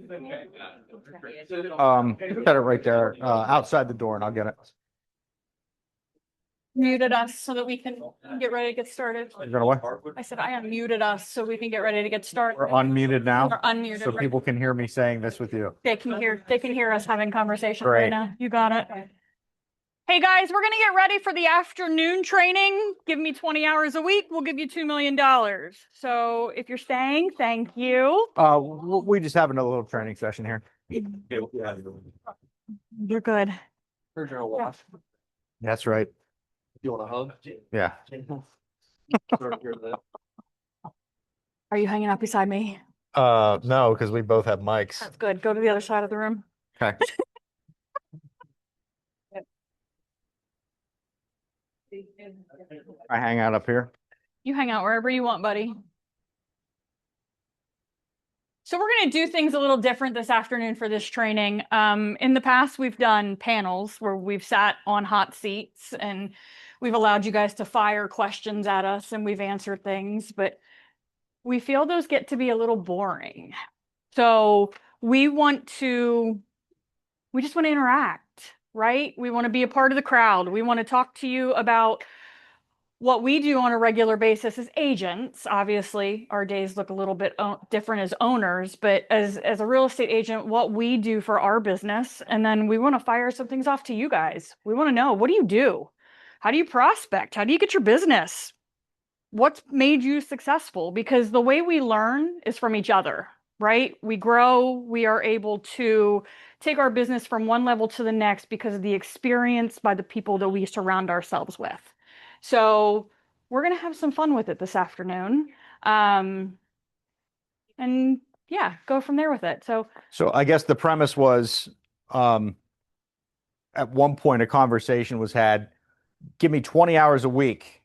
Set it right there, outside the door, and I'll get it. Muted us so that we can get ready to get started. You're gonna what? I said I unmuted us so we can get ready to get started. We're unmuted now, We're unmuted. so people can hear me saying this with you. They can hear us having conversation Great. right now. You got it. Hey guys, we're gonna get ready for the afternoon training. Give me 20 hours a week, we'll give you $2 million. So if you're staying, thank you. We just having a little training session here. You're good. That's right. You want a hug? Yeah. Are you hanging out beside me? No, because we both have mics. That's good. Go to the other side of the room. Okay. I hang out up here. You hang out wherever you want, buddy. So we're going to do things a little different this afternoon for this training. In the past, we've done panels where we've sat on hot seats and we've allowed you guys to fire questions at us and we've answered things, but we feel those get to be a little boring. So we just want to interact, right? We want to be a part of the crowd. We want to talk to you about what we do on a regular basis as agents. Obviously, our days look a little bit different as owners, but as a real estate agent, what we do for our business. And then we want to fire some things off to you guys. We want to know, what do you do? How do you prospect? How do you get your business? What's made you successful? Because the way we learn is from each other, right? We grow, we are able to take our business from one level to the next because of the experience by the people that we surround ourselves with. So we're going to have some fun with it this afternoon. And yeah, go from there with it. So I guess the premise was, at one point a conversation was had, give me 20 hours a week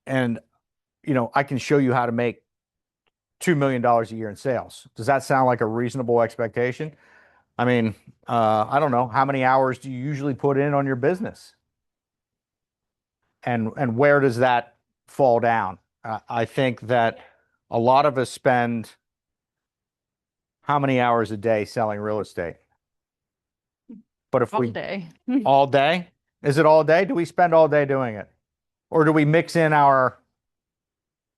and, I can show you how to make $2 million a year in sales. Does that sound like a reasonable expectation? I mean, I don't know. How many hours do you usually put in on your business? And where does that fall down? I think that a lot of us spend how many hours a day selling real estate? But if all day. All day? Is it all day? Do we spend all day doing it? Or do we mix in our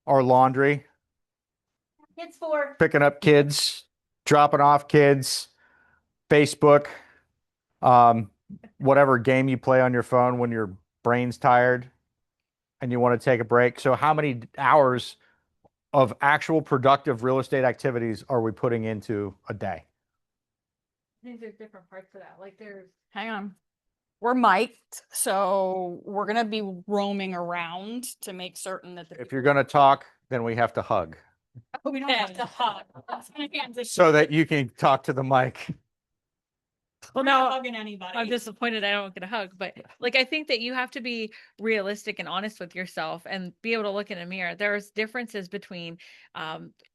laundry? It's for Picking up kids, dropping off kids, Facebook, whatever game you play on your phone when your brain's tired and you want to take a break. So how many hours of actual productive real estate activities are we putting into a day? I think there's different parts to that. Like hang on. We're mic'd, so we're going to be roaming around to make certain that if you're going to talk, then we have to hug. We don't have to hug. So that you can talk to the mic. Well, no, hugging anybody. I'm disappointed I don't get a hug, but I think that you have to be realistic and honest with yourself and be able to look in a mirror. There's differences between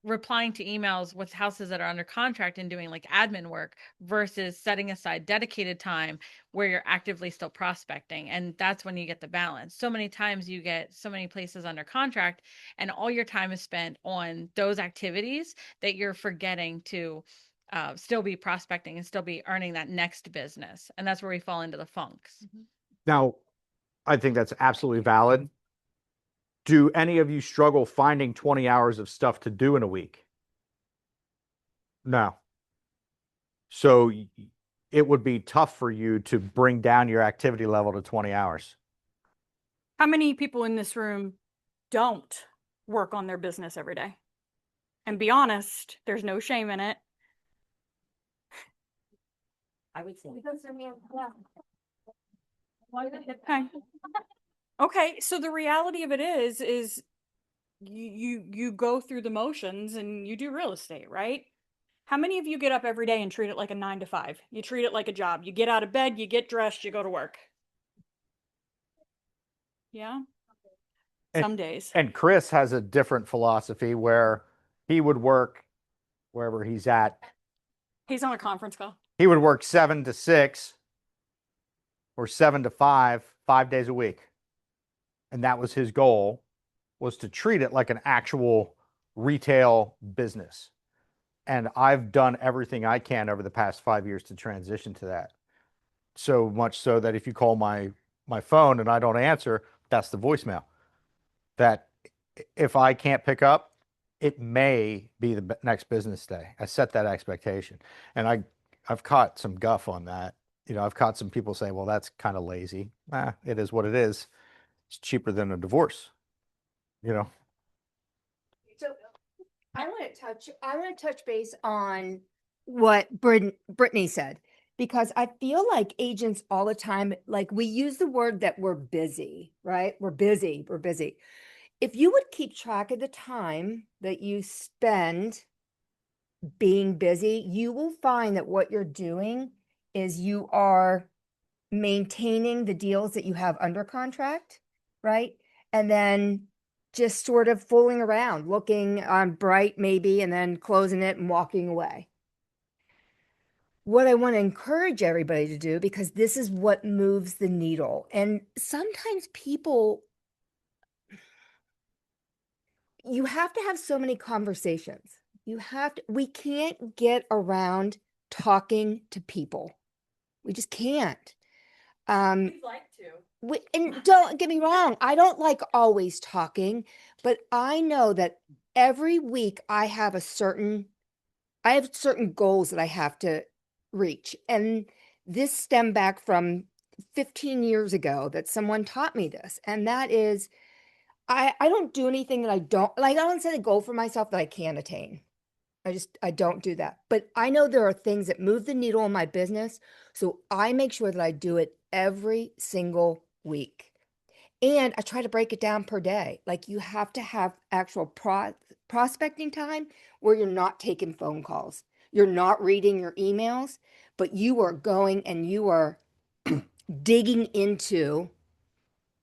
replying to emails with houses that are under contract and doing admin work versus setting aside dedicated time where you're actively still prospecting. And that's when you get the balance. So many times you get so many places under contract and all your time is spent on those activities that you're forgetting to still be prospecting and still be earning that next business. And that's where we fall into the funks. Now, I think that's absolutely valid. Do any of you struggle finding 20 hours of stuff to do in a week? No. So it would be tough for you to bring down your activity level to 20 hours. How many people in this room don't work on their business every day? And be honest, there's no shame in it. I would say. Okay, so the reality of it is you go through the motions and you do real estate, right? How many of you get up every day and treat it like a 9 to 5? You treat it like a job. You get out of bed, you get dressed, you go to work. Yeah. Some days. And Chris has a different philosophy where he would work wherever he's at. He's on a conference call. He would work 7 to 6 or 7 to 5, 5 days a week. And that was his goal, was to treat it like an actual retail business. And I've done everything I can over the past 5 years to transition to that. So much so that if you call my phone and I don't answer, that's the voicemail. That if I can't pick up, it may be the next business day. I set that expectation. And I've caught some guff on that. I've caught some people say, well, that's kind of lazy. It is what it is. It's cheaper than a divorce, you know? So I want to touch base on what Brittany said, because I feel like agents all the time, like we use the word that we're busy, right? We're busy. If you would keep track of the time that you spend being busy, you will find that what you're doing is you are maintaining the deals that you have under contract, right? And then just sort of fooling around, looking on Bright maybe, and then closing it and walking away. What I want to encourage everybody to do, because this is what moves the needle. And sometimes people, you have to have so many conversations. We can't get around talking to people. We just can't. We'd like to. And don't get me wrong, I don't like always talking, but I know that every week I have certain goals that I have to reach. And this stemmed back from 15 years ago that someone taught me this. And that is, I don't do anything that I don't set a goal for myself that I can't attain. I don't do that. But I know there are things that move the needle in my business. So I make sure that I do it every single week. And I try to break it down per day. Like you have to have actual prospecting time where you're not taking phone calls. You're not reading your emails, but you are going and you are digging into,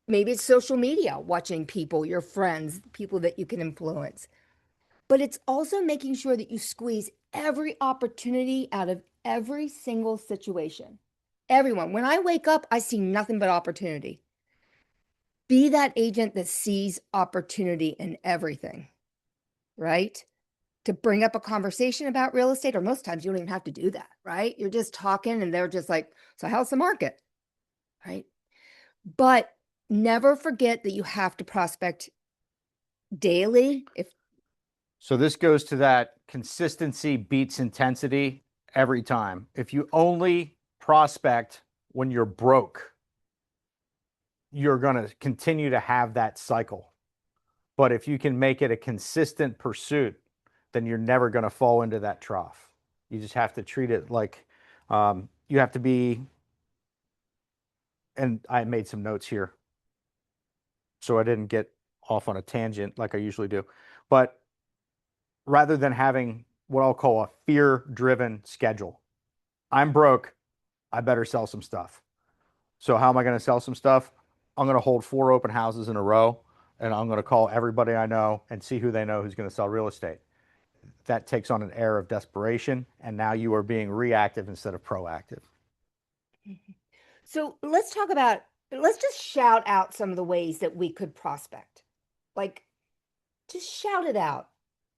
maybe it's social media, watching people, your friends, people that you can influence. But it's also making sure that you squeeze every opportunity out of every single situation. Everyone, when I wake up, I see nothing but opportunity. Be that agent that sees opportunity in everything, right? To bring up a conversation about real estate, or most times you don't even have to do that, right? You're just talking and they're just like, so how's the market, right? But never forget that you have to prospect daily. So this goes to that consistency beats intensity every time. If you only prospect when you're broke, you're going to continue to have that cycle. But if you can make it a consistent pursuit, then you're never going to fall into that trough. You just have to treat it like you have to be, and I made some notes here so I didn't get off on a tangent like I usually do. But rather than having what I'll call a fear-driven schedule, I'm broke, I better sell some stuff. So how am I going to sell some stuff? I'm going to hold 4 open houses in a row, and I'm going to call everybody I know and see who they know who's going to sell real estate. That takes on an air of desperation, and now you are being reactive instead of proactive. So let's just shout out some of the ways that we could prospect. Like, just shout it out.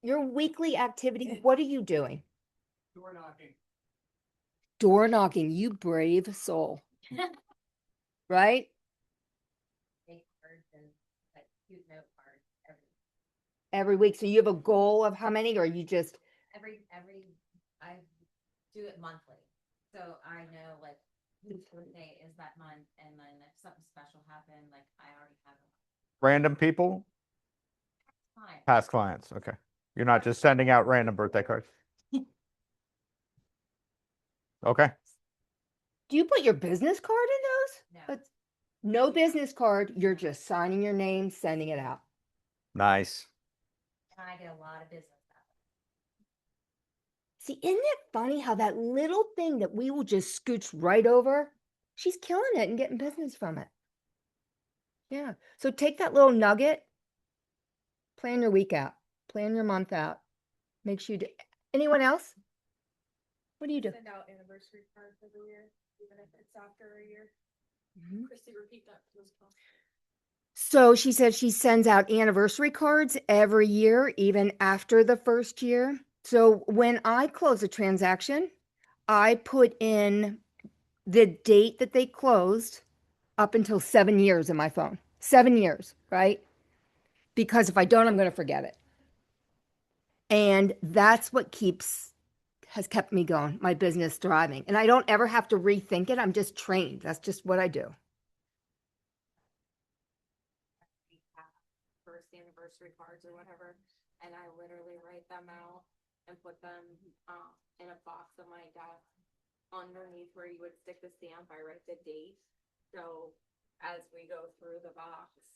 Your weekly activity, what are you doing? Door knocking. Door knocking, you brave soul. Right? Big cards and like cute note cards Every week. So you have a goal of how many, or you just every I do it monthly. So I know like whose birthday is that month, and then if something special happened, like I already have it. Random people? Fine. Past clients. Okay. You're not just sending out random birthday cards. Okay. do you put your business card in those? No. But no business card, you're just signing your name, sending it out. Nice. And I get a lot of business that See, isn't it funny how that little thing that we will just scooch right over, she's killing it and getting business from it. Yeah. So take that little nugget, plan your week out, plan your month out. Make sure you do. Anyone else? What do you do? Send out anniversary cards every year, even if it's after a year. Mhm. Christy, repeat that to us, Paul. So she said she sends out anniversary cards every year, even after the first year. So when I close a transaction, I put in the date that they closed up until 7 years in my phone. 7 years, right? Because if I don't, I'm going to forget it. And that's what has kept me going, my business thriving. And I don't ever have to rethink it. I'm just trained. That's just what I do. We have first anniversary cards or whatever, and I literally write them out and put them in a box on my desk. Underneath where you would stick the stamp, I write the date. So as we go through the box,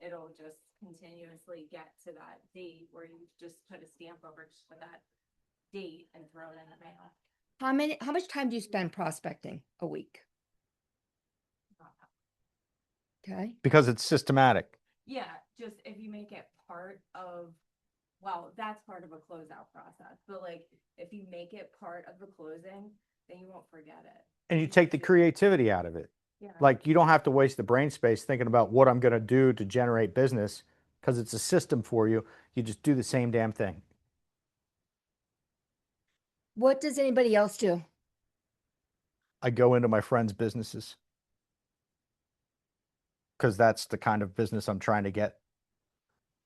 it'll just continuously get to that date where you just put a stamp over just for that date and throw it in the mail. How much time do you spend prospecting a week? Okay. Because it's systematic. Yeah, just if you make it part of, well, that's part of a closeout process, but like, if you make it part of the closing, then you won't forget it. And you take the creativity out of it. Yeah. Like you don't have to waste the brain space thinking about what I'm going to do to generate business because it's a system for you. You just do the same damn thing. What does anybody else do? I go into my friends' businesses because that's the kind of business I'm trying to get.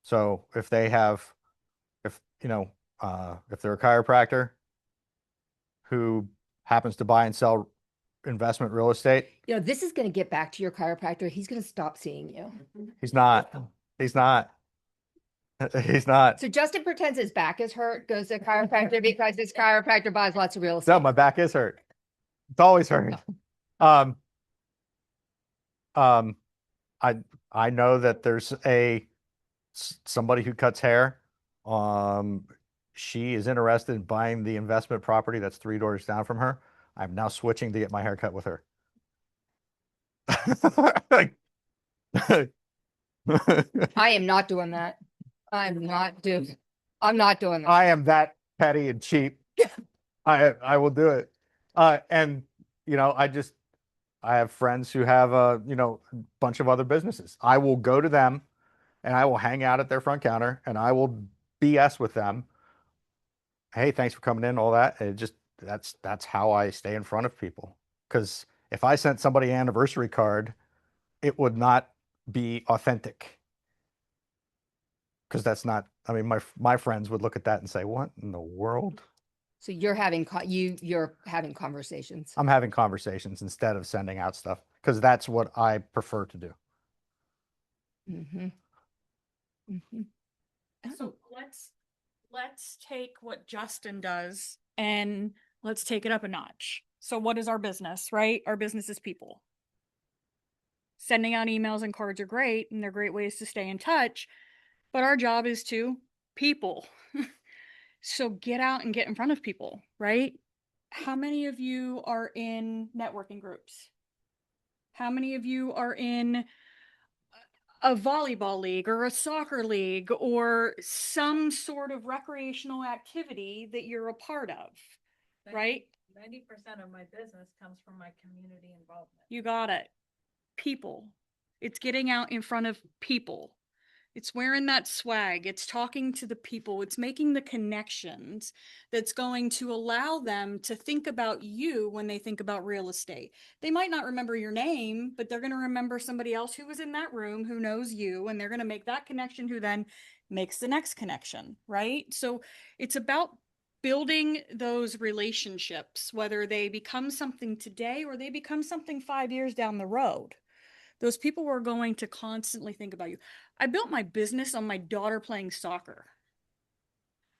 So if they have, if they're a chiropractor who happens to buy and sell investment real estate, This is going to get back to your chiropractor. He's going to stop seeing you. he's not. He's not. So Justin pretends his back is hurt, goes to a chiropractor because his chiropractor buys lots of real estate. No, my back is hurt. It's always hurt. I know that there's somebody who cuts hair. She is interested in buying the investment property that's 3 doors down from her. I'm now switching to get my hair cut with her. I am not doing that. I'm not doing that. I am that petty and cheap. I will do it. And I have friends who have a bunch of other businesses. I will go to them and I will hang out at their front counter and I will BS with them. Hey, thanks for coming in, all that. And that's how I stay in front of people. Because if I sent somebody an anniversary card, it would not be authentic. Because that's not, my friends would look at that and say, what in the world? So you're having you're having conversations. I'm having conversations instead of sending out stuff because that's what I prefer to do. Mm-hmm. Mm-hmm. So let's take what Justin does and let's take it up a notch. So what is our business, right? Our business is people. Sending out emails and cards are great and they're great ways to stay in touch, but our job is to people. So get out and get in front of people, right? How many of you are in networking groups? How many of you are in a volleyball league or a soccer league or some sort of recreational activity that you're a part of, right? 90% of my business comes from my community involvement. You got it. People. It's getting out in front of people. It's wearing that swag. It's talking to the people. It's making the connections that's going to allow them to think about you when they think about real estate. They might not remember your name, but they're going to remember somebody else who was in that room who knows you, and they're going to make that connection who then makes the next connection, right? So it's about building those relationships, whether they become something today or they become something 5 years down the road. Those people were going to constantly think about you. I built my business on my daughter playing soccer.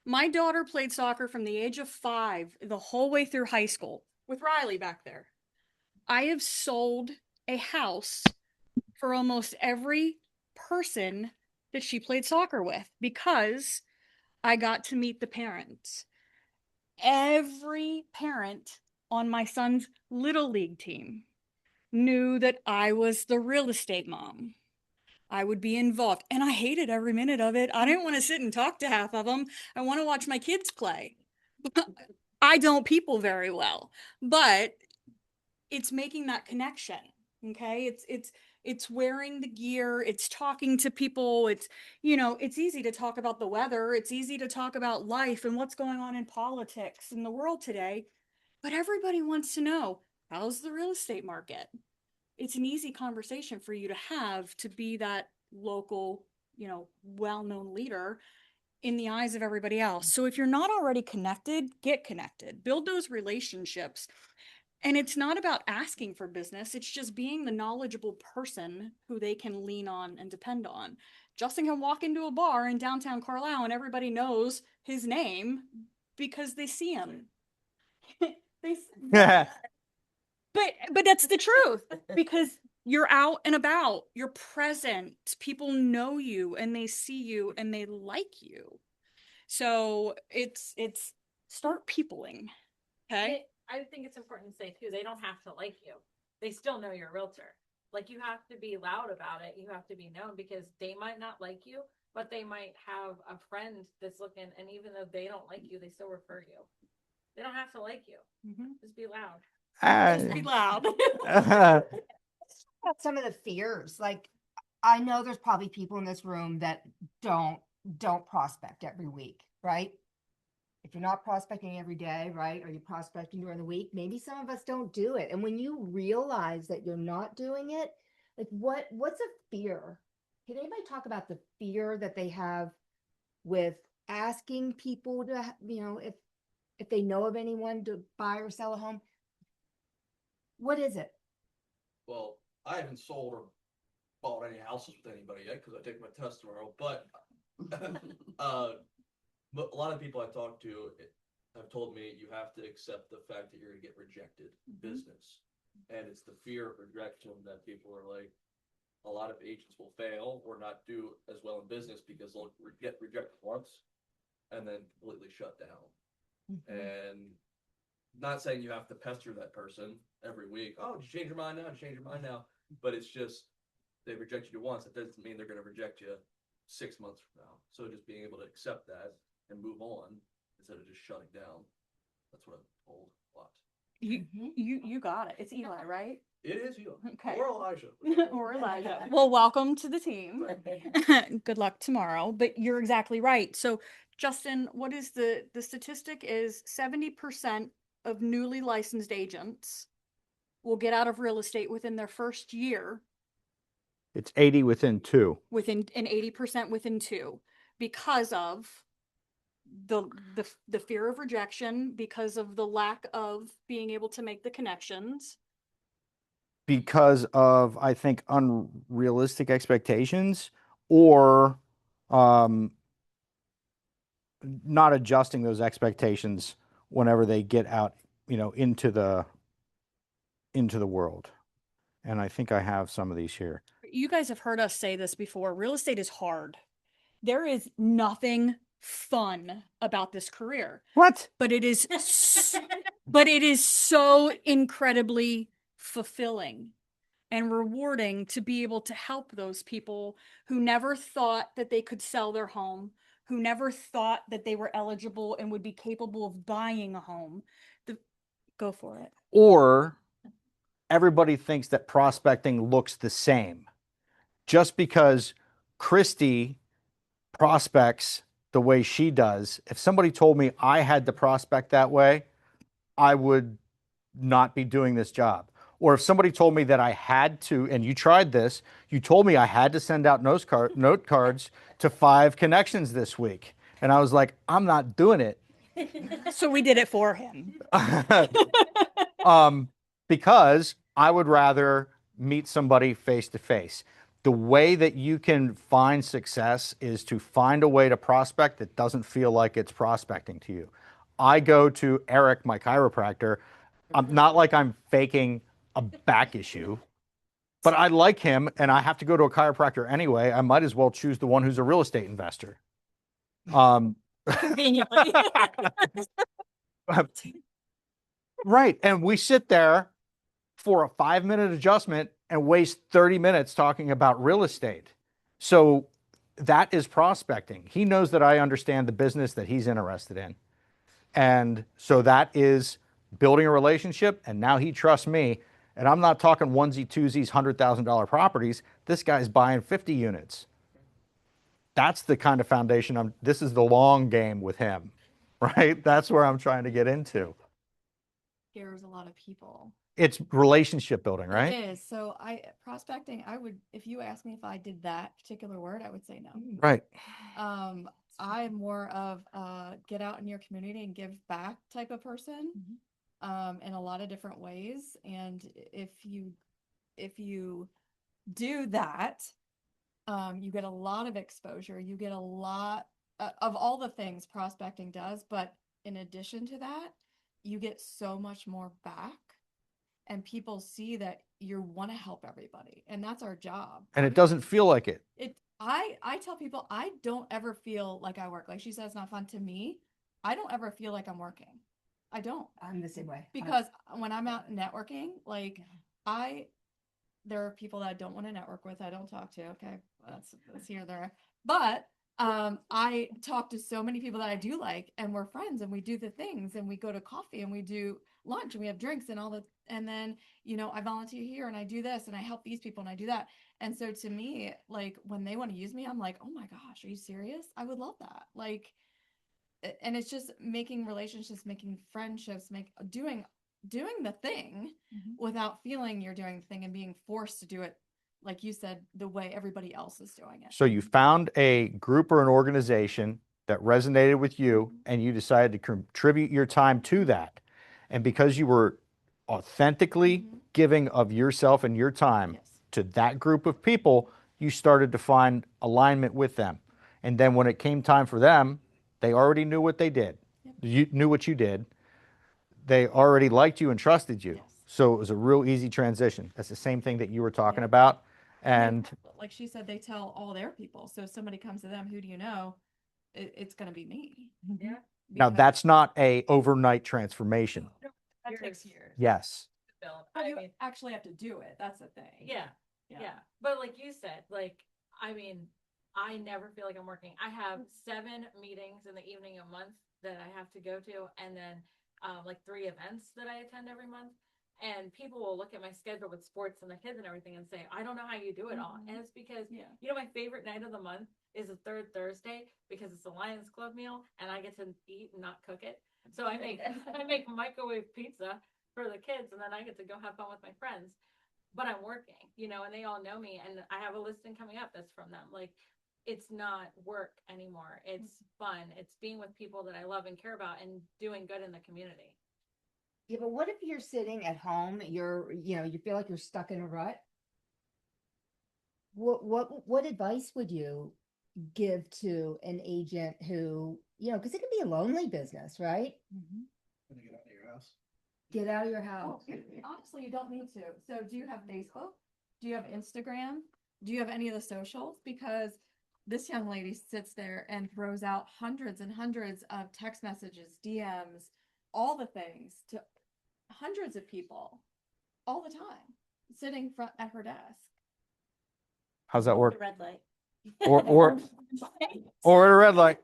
My daughter played soccer from the age of 5 the whole way through high school with Riley back there. I have sold a house for almost every person that she played soccer with because I got to meet the parents. Every parent on my son's little league team knew that I was the real estate mom. I would be involved and I hated every minute of it. I didn't want to sit and talk to half of them. I want to watch my kids play. I don't people very well, but it's making that connection. Okay. It's wearing the gear, it's talking to people, it's, it's easy to talk about the weather, it's easy to talk about life and what's going on in politics in the world today. But everybody wants to know, how's the real estate market? It's an easy conversation for you to have to be that local, well-known leader in the eyes of everybody else. So if you're not already connected, get connected, build those relationships. And it's not about asking for business. It's just being the knowledgeable person who they can lean on and depend on. Justin can walk into a bar in downtown Carlisle and everybody knows his name because they see him. But that's the truth, because you're out and about, you're present, people know you and they see you and they like you. So it's start peopling. Okay. I think it's important to say too, they don't have to like you. They still know you're a realtor. Like, you have to be loud about it. You have to be known, because they might not like you, but they might have a friend that's looking, and even though they don't like you, they still refer you. They don't have to like you. Just be loud. Just be loud. About some of the fears, like I know there's probably people in this room that don't prospect every week, right? If you're not prospecting every day, right? Or you're prospecting during the week, maybe some of us don't do it. And when you realize that you're not doing it, like what's a fear? Can anybody talk about the fear that they have with asking people to, if they know of anyone to buy or sell a home? What is it? Well, I haven't sold or bought any houses with anybody yet because I take my test tomorrow. But but a lot of people I talk to have told me you have to accept the fact that you're going to get rejected in business, and it's the fear of rejection that people are like. A lot of agents will fail or not do as well in business because they'll get rejected once and then completely shut down. And not saying you have to pester that person every week. Oh, did you change your mind now? Did you change your mind now? But it's just, they rejected you once. That doesn't mean they're going to reject you 6 months from now. So just being able to accept that and move on instead of just shutting down. That's what I'm told a lot. You got it. It's Eli, right? It is you. Okay. Or Elijah. Or Elijah. Well, welcome to the team. Good luck tomorrow. But you're exactly right. So, Justin, what is the statistic is 70% of newly licensed agents will get out of real estate within their first year, It's 80 within 2. and 80% within 2, because of the fear of rejection, because of the lack of being able to make the connections. Because of, I think, unrealistic expectations, or not adjusting those expectations whenever they get out, into the world. And I think I have some of these here. You guys have heard us say this before. Real estate is hard. There is nothing fun about this career. What? But it is but it is so incredibly fulfilling and rewarding to be able to help those people who never thought that they could sell their home, who never thought that they were eligible and would be capable of buying a home. Go for it. Or everybody thinks that prospecting looks the same. Just because Christy prospects the way she does, if somebody told me I had to prospect that way, I would not be doing this job. Or if somebody told me that I had to, and you tried this, you told me I had to send out note cards to 5 connections this week. And I was like, I'm not doing it. So we did it for him. Because I would rather meet somebody face to face. The way that you can find success is to find a way to prospect that doesn't feel like it's prospecting to you. I go to Eric, my chiropractor. I'm not like I'm faking a back issue, but I like him and I have to go to a chiropractor anyway. I might as well choose the one who's a real estate investor. Conveniently. Right. And we sit there for a 5-minute adjustment and waste 30 minutes talking about real estate. So that is prospecting. He knows that I understand the business that he's interested in. And so that is building a relationship. And now he trusts me. And I'm not talking onesie twosies, $100,000 properties. This guy's buying 50 units. That's the kind of foundation this is the long game with him, right? That's where I'm trying to get into. Scares a lot of people. It's relationship building, right? It is. So prospecting, I would, if you asked me if I did that particular word, I would say no. Right. I'm more of get out in your community and give back type of person, in a lot of different ways. And if you do that, you get a lot of exposure. You get a lot of all the things prospecting does, but in addition to that, you get so much more back, and people see that you want to help everybody, and that's our job. And it doesn't feel like it. I tell people I don't ever feel like I work. Like she said, it's not fun to me. I don't ever feel like I'm working. I don't. I'm the same way. Because when I'm out networking, like there are people that I don't want to network with. I don't talk to. Okay, that's here or there. But I talk to so many people that I do like, and we're friends, and we do the things, and we go to coffee, and we do lunch, and we have drinks, and all the. And then I volunteer here, and I do this, and I help these people, and I do that. And so to me, like when they want to use me, I'm like, oh my gosh, are you serious? I would love that. Like, and it's just making relationships, making friendships, doing the thing without feeling you're doing the thing and being forced to do it, like you said, the way everybody else is doing it. So you found a group or an organization that resonated with you, and you decided to contribute your time to that. And because you were authentically giving of yourself and your time Yes. to that group of people, you started to find alignment with them. And then when it came time for them, they already knew what they did. Yep. You knew what you did. They already liked you and trusted you. Yes. So it was a real easy transition. That's the same thing that you were talking about. And like she said, they tell all their people. So if somebody comes to them, who do you know? It's going to be me. Yeah. now Because that's not a overnight transformation. that takes years. Yes. But you actually have to do it. That's the thing. Yeah. Yeah. But like you said, like, I mean, I never feel like I'm working. I have 7 meetings in the evening a month that I have to go to, and then like 3 events that I attend every month. And people will look at my schedule with sports and the kids and everything and say, I don't know how you do it all. And it's because, my favorite night of the month is the 3rd Thursday, because it's a Lions Club meal and I get to eat and not cook it. So I make microwave pizza for the kids, and then I get to go have fun with my friends. But I'm working, and they all know me, and I have a listing coming up that's from them. Like, it's not work anymore. It's fun. It's being with people that I love and care about and doing good in the community. Yeah, but what if you're sitting at home, you feel like you're stuck in a rut? What advice would you give to an agent who, because it can be a lonely business, right? Gonna get out of your house. Get out of your house. Honestly, you don't need to. So do you have Facebook? Do you have Instagram? Do you have any of the socials? Because this young lady sits there and throws out hundreds and hundreds of text messages, DMs, all the things to hundreds of people all the time, sitting front at her desk. How's that work? Red light. Or at a red light.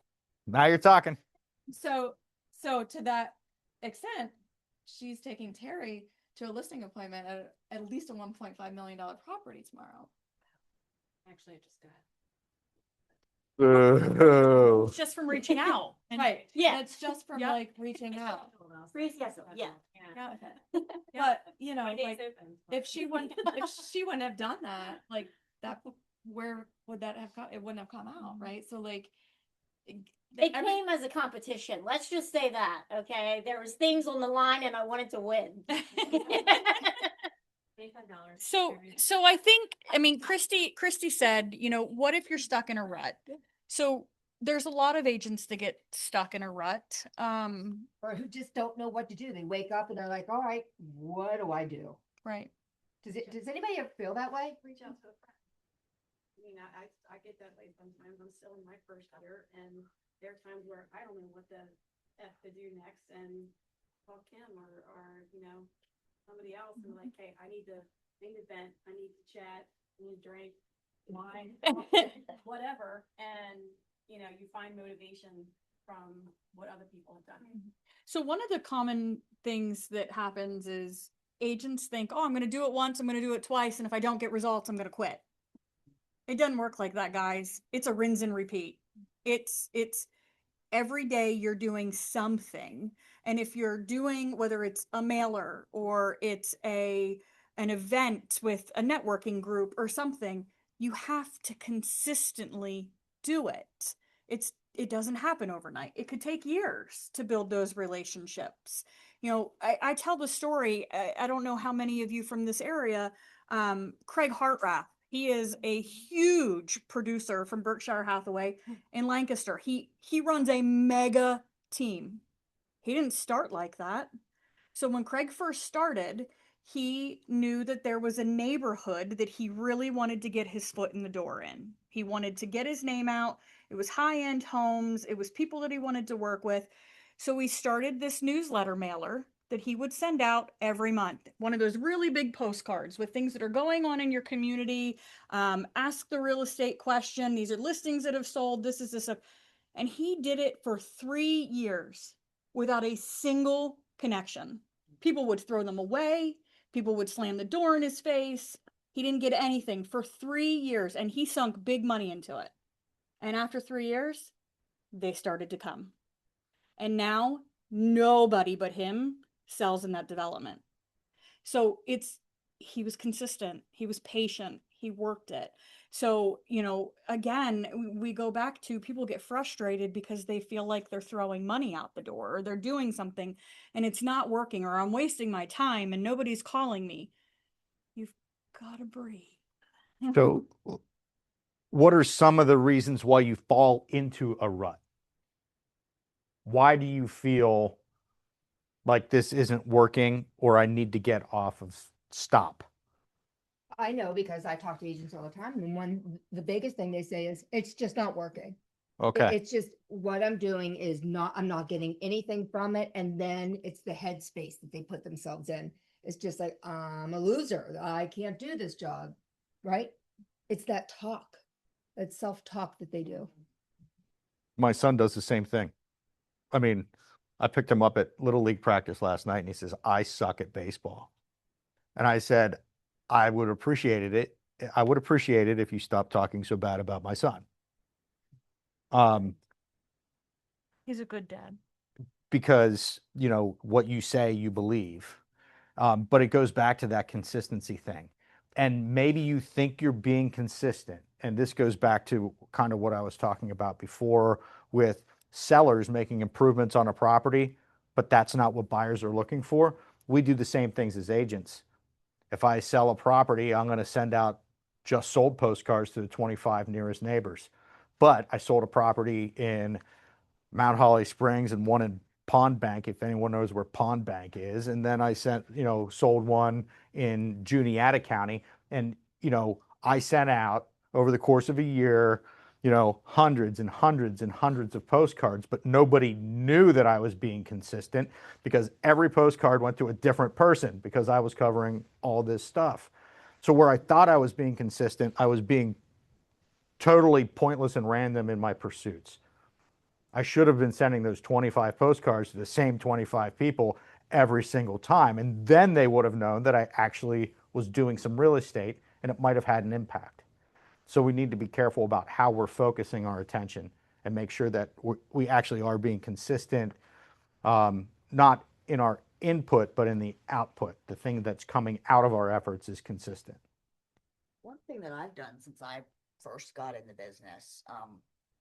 Now you're talking. So to that extent, she's taking Terry to a listing appointment at least a $1.5 million property tomorrow. Actually, I just got. Boo. Just from reaching out. Right. Yeah. That's just from Yep. like reaching out. Yes, yeah. Yeah. But My day's like open. if she wouldn't have done that, like that, where would that have come? It wouldn't have come out, right? So like It came as a competition. Let's just say that, okay? There was things on the line and I wanted to win. So I think, Christy said, what if you're stuck in a rut? So there's a lot of agents that get stuck in a rut. Or who just don't know what to do. They wake up and they're like, all right, what do I do? Right. Does anybody ever feel that way? Reach out to a friend. I get that way sometimes. I'm still in my first year, and there are times where I don't know what the F to do next, and call Kim or somebody else and like, hey, I need to vent, I need to chat, I need to drink wine, whatever, and you find motivation from what other people have done. So one of the common things that happens is agents think, oh, I'm going to do it once, I'm going to do it twice, and if I don't get results, I'm going to quit. It doesn't work like that, guys. It's a rinse and repeat. It's every day you're doing something. And if you're doing, whether it's a mailer or it's an event with a networking group or something, you have to consistently do it. It doesn't happen overnight. It could take years to build those relationships. You know, I tell the story. I don't know how many of you from this area, Craig Hartrath. He is a huge producer from Berkshire Hathaway in Lancaster. He runs a mega team. He didn't start like that. So when Craig first started, he knew that there was a neighborhood that he really wanted to get his foot in the door in. He wanted to get his name out. It was high-end homes. It was people that he wanted to work with. So we started this newsletter mailer that he would send out every month. One of those really big postcards with things that are going on in your community. Ask the real estate question. These are listings that have sold. This is this. And he did it for 3 years without a single connection. People would throw them away. People would slam the door in his face. He didn't get anything for 3 years, and he sunk big money into it. And after 3 years, they started to come. And now nobody but him sells in that development. So he was consistent. He was patient. He worked it. So, you know, again, we go back to people get frustrated because they feel like they're throwing money out the door or they're doing something and it's not working, or I'm wasting my time and nobody's calling me. You've got to breathe. So what are some of the reasons why you fall into a rut? Why do you feel like this isn't working or I need to get off of stop? I know because I talk to agents all the time, and the biggest thing they say is it's just not working. Okay. It's just what I'm doing is I'm not getting anything from it. And then it's the headspace that they put themselves in. It's just like, I'm a loser. I can't do this job. Right? It's that talk, that self-talk that they do. My son does the same thing. I mean, I picked him up at Little League practice last night and he says, I suck at baseball. And I said, I would appreciate it if you stopped talking so bad about my son. He's a good dad. Because, you know, what you say, you believe. But it goes back to that consistency thing. And maybe you think you're being consistent. And this goes back to kind of what I was talking about before with sellers making improvements on a property, but that's not what buyers are looking for. We do the same things as agents. If I sell a property, I'm going to send out just sold postcards to the 25 nearest neighbors. But I sold a property in Mount Holly Springs and one in Pond Bank, if anyone knows where Pond Bank is. And then I sold one in Juniata County. And, you know, I sent out over the course of a year, you know, hundreds and hundreds and hundreds of postcards, but nobody knew that I was being consistent because every postcard went to a different person because I was covering all this stuff. So where I thought I was being consistent, I was being totally pointless and random in my pursuits. I should have been sending those 25 postcards to the same 25 people every single time. And then they would have known that I actually was doing some real estate and it might have had an impact. So we need to be careful about how we're focusing our attention and make sure that we actually are being consistent, not in our input, but in the output. The thing that's coming out of our efforts is consistent. One thing that I've done since I first got in the business,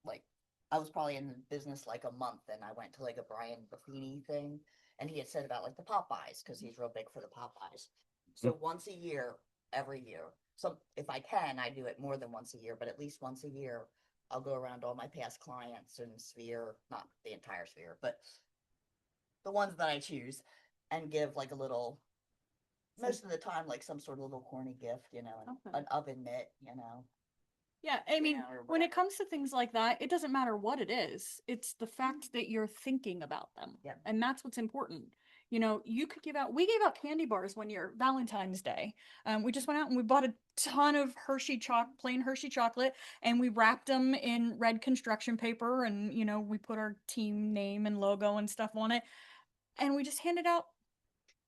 like I was probably in the business like a month and I went to like a Brian Buffini thing and he had said about like the Popeyes because he's real big for the Popeyes. So once a year, every year, so if I can, I do it more than once a year, but at least once a year, I'll go around all my past clients and Sphere, not the entire Sphere, but the ones that I choose and give like a little, most of the time, like some sort of little corny gift, you know, an oven mitt, you know. Yeah, I mean, know, or when it whatever. comes to things like that, it doesn't matter what it is. It's the fact that you're thinking about them. Yeah. And that's what's important. You know, we gave out candy bars one year, Valentine's Day. We just went out and we bought a ton of plain Hershey chocolate, and we wrapped them in red construction paper. And, you know, we put our team name and logo and stuff on it. And we just handed out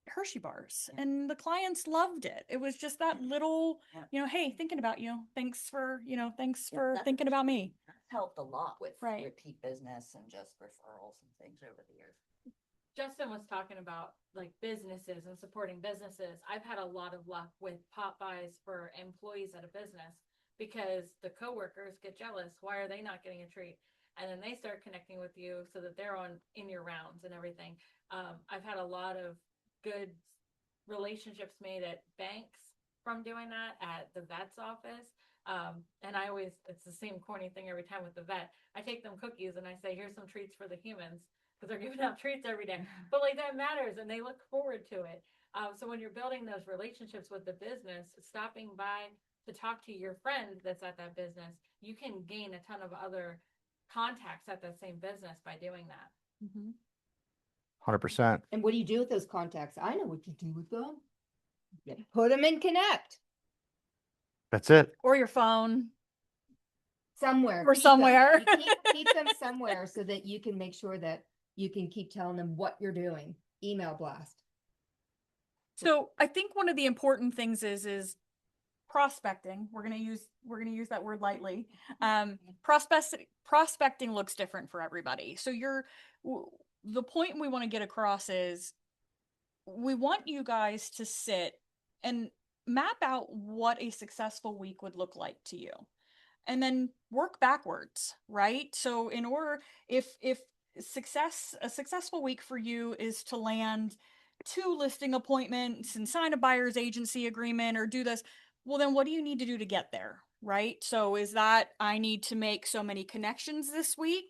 Hershey bars and the clients loved it. It was just that little, Yeah. hey, thinking about you. Thanks for, thanks Yeah, for that's- thinking about me. That's helped a lot with Right. repeat business and just referrals and things over the years. Justin was talking about like businesses and supporting businesses. I've had a lot of luck with pop buys for employees at a business because the coworkers get jealous. Why are they not getting a treat? And then they start connecting with you so that they're in your rounds and everything. I've had a lot of good relationships made at banks from doing that, at the vet's office. And it's the same corny thing every time with the vet. I take them cookies and I say, here's some treats for the humans, because they're giving out treats every day. But like that matters and they look forward to it. So when you're building those relationships with the business, stopping by to talk to your friend that's at that business, you can gain a ton of other contacts at that same business by doing that. 100%. And what do you do with those contacts? I know what you do with them. You put them in Connect That's it. Or your phone. somewhere. Or keep them. somewhere. You keep them somewhere so that you can make sure that you can keep telling them what you're doing. Email blast. So I think one of the important things is prospecting. We're gonna use that word lightly. Prospecting looks different for everybody. So the point we want to get across is we want you guys to sit and map out what a successful week would look like to you, and then work backwards, right? So in order, if a successful week for you is to land 2 listing appointments and sign a buyer's agency agreement or do this, well, then what do you need to do to get there, right? So is that I need to make so many connections this week?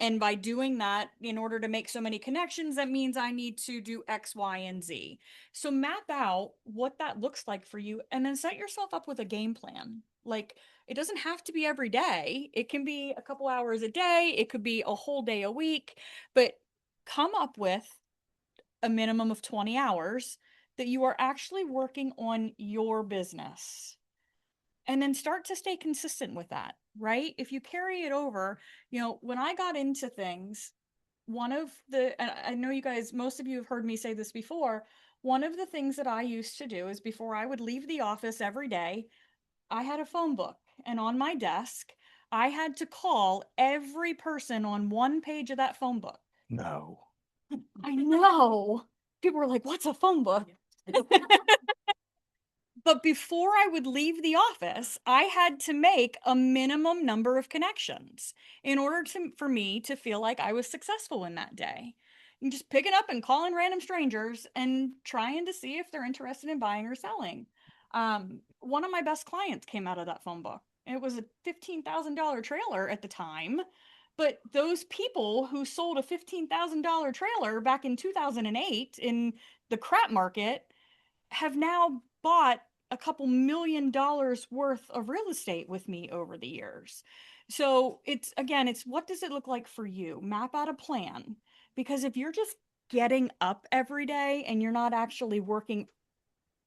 And by doing that, in order to make so many connections, that means I need to do X, Y, and Z. So map out what that looks like for you and then set yourself up with a game plan. Like, it doesn't have to be every day. It can be a couple hours a day. It could be a whole day a week, but come up with a minimum of 20 hours that you are actually working on your business. And then start to stay consistent with that, right? If you carry it over, when I got into things, and I know you guys, most of you have heard me say this before, one of the things that I used to do is before I would leave the office every day, I had a phone book, and on my desk, I had to call every person on one page of that phone book. No. I know. People were like, what's a phone book? But before I would leave the office, I had to make a minimum number of connections in order for me to feel like I was successful in that day. And just picking up and calling random strangers and trying to see if they're interested in buying or selling. One of my best clients came out of that phone book. It was a $15,000 trailer at the time. But those people who sold a $15,000 trailer back in 2008 in the crap market have now bought a couple $1 million worth of real estate with me over the years. So it's what does it look like for you? Map out a plan. Because if you're just getting up every day and you're not actually working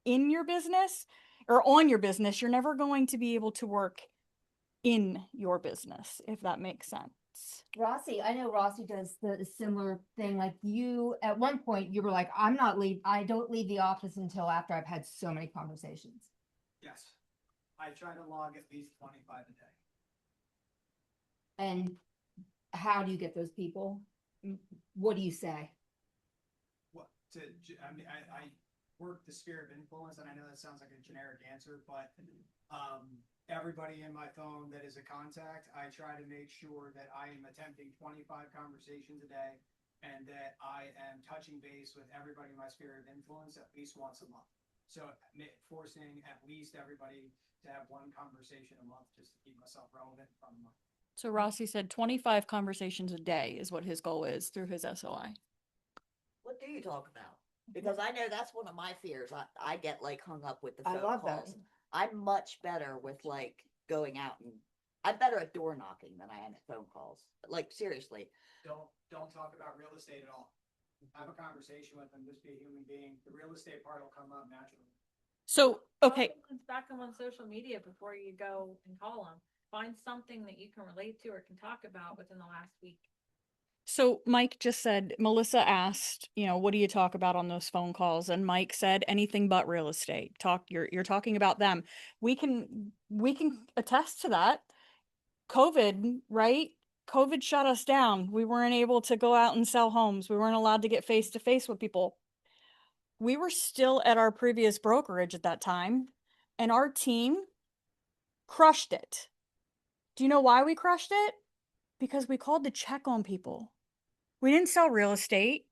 in your business or on your business, you're never going to be able to work in your business, if that makes sense. Rossi, I know Rossi does the similar thing. Like you, at one point, you were like, I don't leave the office until after I've had so many conversations. Yes. I try to log at least 25 a day. And how do you get those people? What do you say? I work the sphere of influence, and I know that sounds like a generic answer, but everybody in my phone that is a contact, I try to make sure that I am attempting 25 conversations a day and that I am touching base with everybody in my sphere of influence at least once a month. So forcing at least everybody to have one conversation a month just to keep myself relevant from the month. So Rossi said 25 conversations a day is what his goal is through his SOI. What do you talk about? Because I know that's one of my fears. I get like hung up with the I phone love that. calls. I'm much better with like going out and I'm better at door knocking than I am at phone calls. Like seriously. Don't talk about real estate at all. Have a conversation with them. Just be a human being. The real estate part will come up naturally. So, okay. Back them on social media before you go and call them. Find something that you can relate to or can talk about within the last week. So Mike just said, Melissa asked, you know, what do you talk about on those phone calls? And Mike said, anything but real estate. You're talking about them. We can attest to that. COVID, right? COVID shut us down. We weren't able to go out and sell homes. We weren't allowed to get face to face with people. We were still at our previous brokerage at that time, and our team crushed it. Do you know why we crushed it? Because we called to check on people. We didn't sell real estate.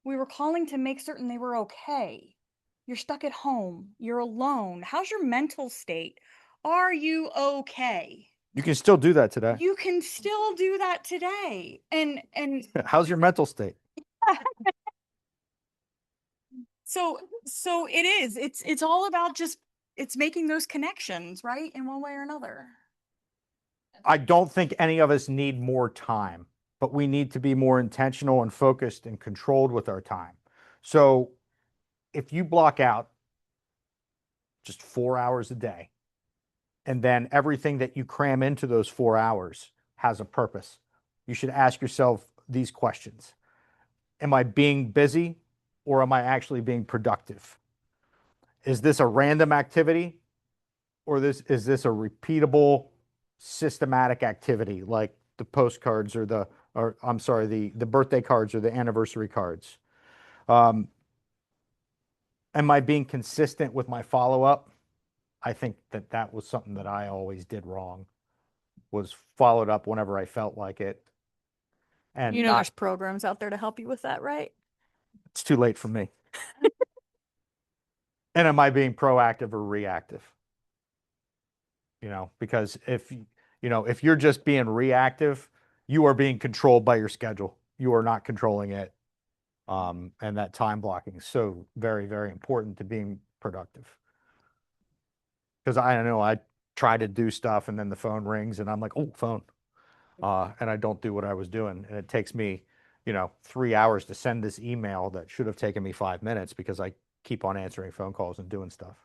We were calling to make certain they were okay. You're stuck at home. You're alone. How's your mental state? Are you okay? You can still do that today. You can still do that today. And How's your mental state? so it is. It's all about just it's making those connections, right? In one way or another. I don't think any of us need more time, but we need to be more intentional and focused and controlled with our time. So if you block out just 4 hours a day, and then everything that you cram into those 4 hours has a purpose, you should ask yourself these questions. Am I being busy, or am I actually being productive? Is this a random activity, or is this a repeatable, systematic activity like the postcards or the birthday cards or the anniversary cards? Am I being consistent with my follow-up? I think that was something that I always did wrong, was followed up whenever I felt like it. And You know, there's programs out there to help you with that, right? it's too late for me. And am I being proactive or reactive? You know, because if you're just being reactive, you are being controlled by your schedule. You are not controlling it. And that time blocking is so very, very important to being productive. Because I know I try to do stuff and then the phone rings and I'm like, oh, phone. And I don't do what I was doing. And it takes me, 3 hours to send this email that should have taken me 5 minutes because I keep on answering phone calls and doing stuff.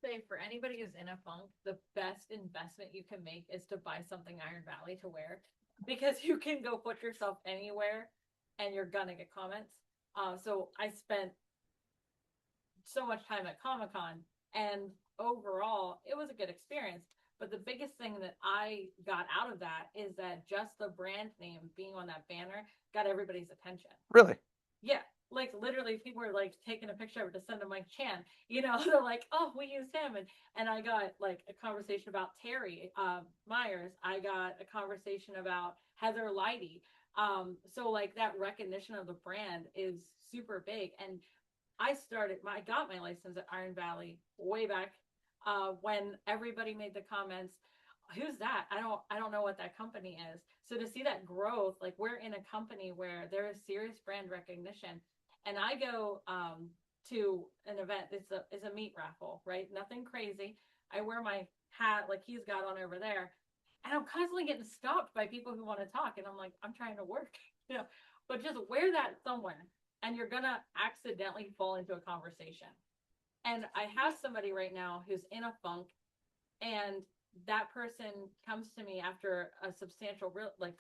Say for anybody who's in a funk, the best investment you can make is to buy something Iron Valley to wear, because you can go put yourself anywhere and you're gonna get comments. So I spent so much time at Comic-Con, and overall it was a good experience. But the biggest thing that I got out of that is that just the brand name being on that banner got everybody's attention. Really? Yeah. Like literally people were like taking a picture of it to send to Mike Chan, they're like, oh, we used him. And I got like a conversation about Terry Myers. I got a conversation about Heather Leidy. So like that recognition of the brand is super big. And I got my license at Iron Valley way back when everybody made the comments, who's that? I don't know what that company is. So to see that growth, like we're in a company where there is serious brand recognition. And I go to an event, it's a meat raffle, right? Nothing crazy. I wear my hat like he's got on over there. And I'm constantly getting stopped by people who want to talk. And I'm like, I'm trying to work, but just wear that somewhere and you're going to accidentally fall into a conversation. And I have somebody right now who's in a funk, and that person comes to me after a substantial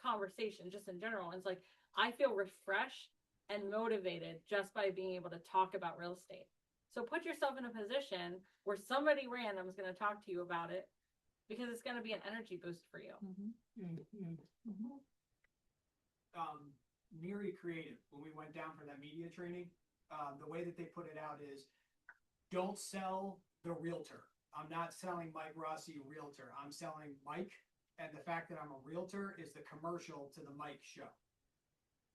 conversation just in general. And it's like, I feel refreshed and motivated just by being able to talk about real estate. So put yourself in a position where somebody random is going to talk to you about it, because it's going to be an energy boost for you. Miri Creative, when we went down for that media training, the way that they put it out is, don't sell the realtor. I'm not selling Mike Rossi realtor. I'm selling Mike, and the fact that I'm a realtor is the commercial to the Mike show.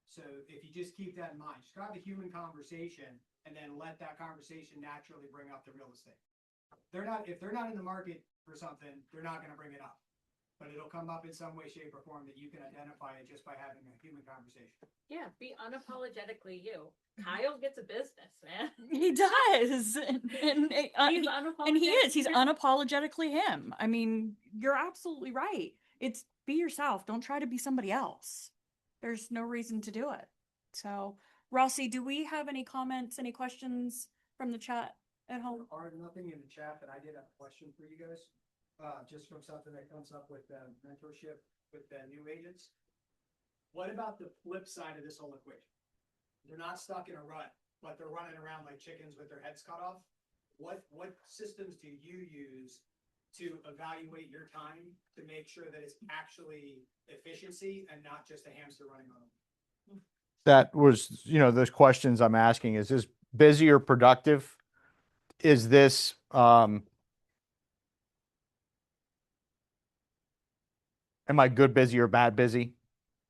So if you just keep that in mind, just have a human conversation and then let that conversation naturally bring up the real estate. If they're not in the market for something, they're not going to bring it up. But it'll come up in some way, shape, or form that you can identify it just by having a human conversation. Yeah, be unapologetically you. Kyle gets a business, man. He does. He's and he is. He's unapologetically him. I mean, you're absolutely right. It's be yourself. Don't try to be somebody else. There's no reason to do it. So, Rossi, do we have any comments, any questions from the chat at home? Or nothing in the chat, but I did have a question for you guys. Just from something that comes up with mentorship with the new agents. What about the flip side of this whole equation? They're not stuck in a rut, but they're running around like chickens with their heads cut off. What systems do you use to evaluate your time to make sure that it's actually efficiency and not just a hamster running on? That was, those questions I'm asking, is this busy or productive? Is this, am I good busy or bad busy?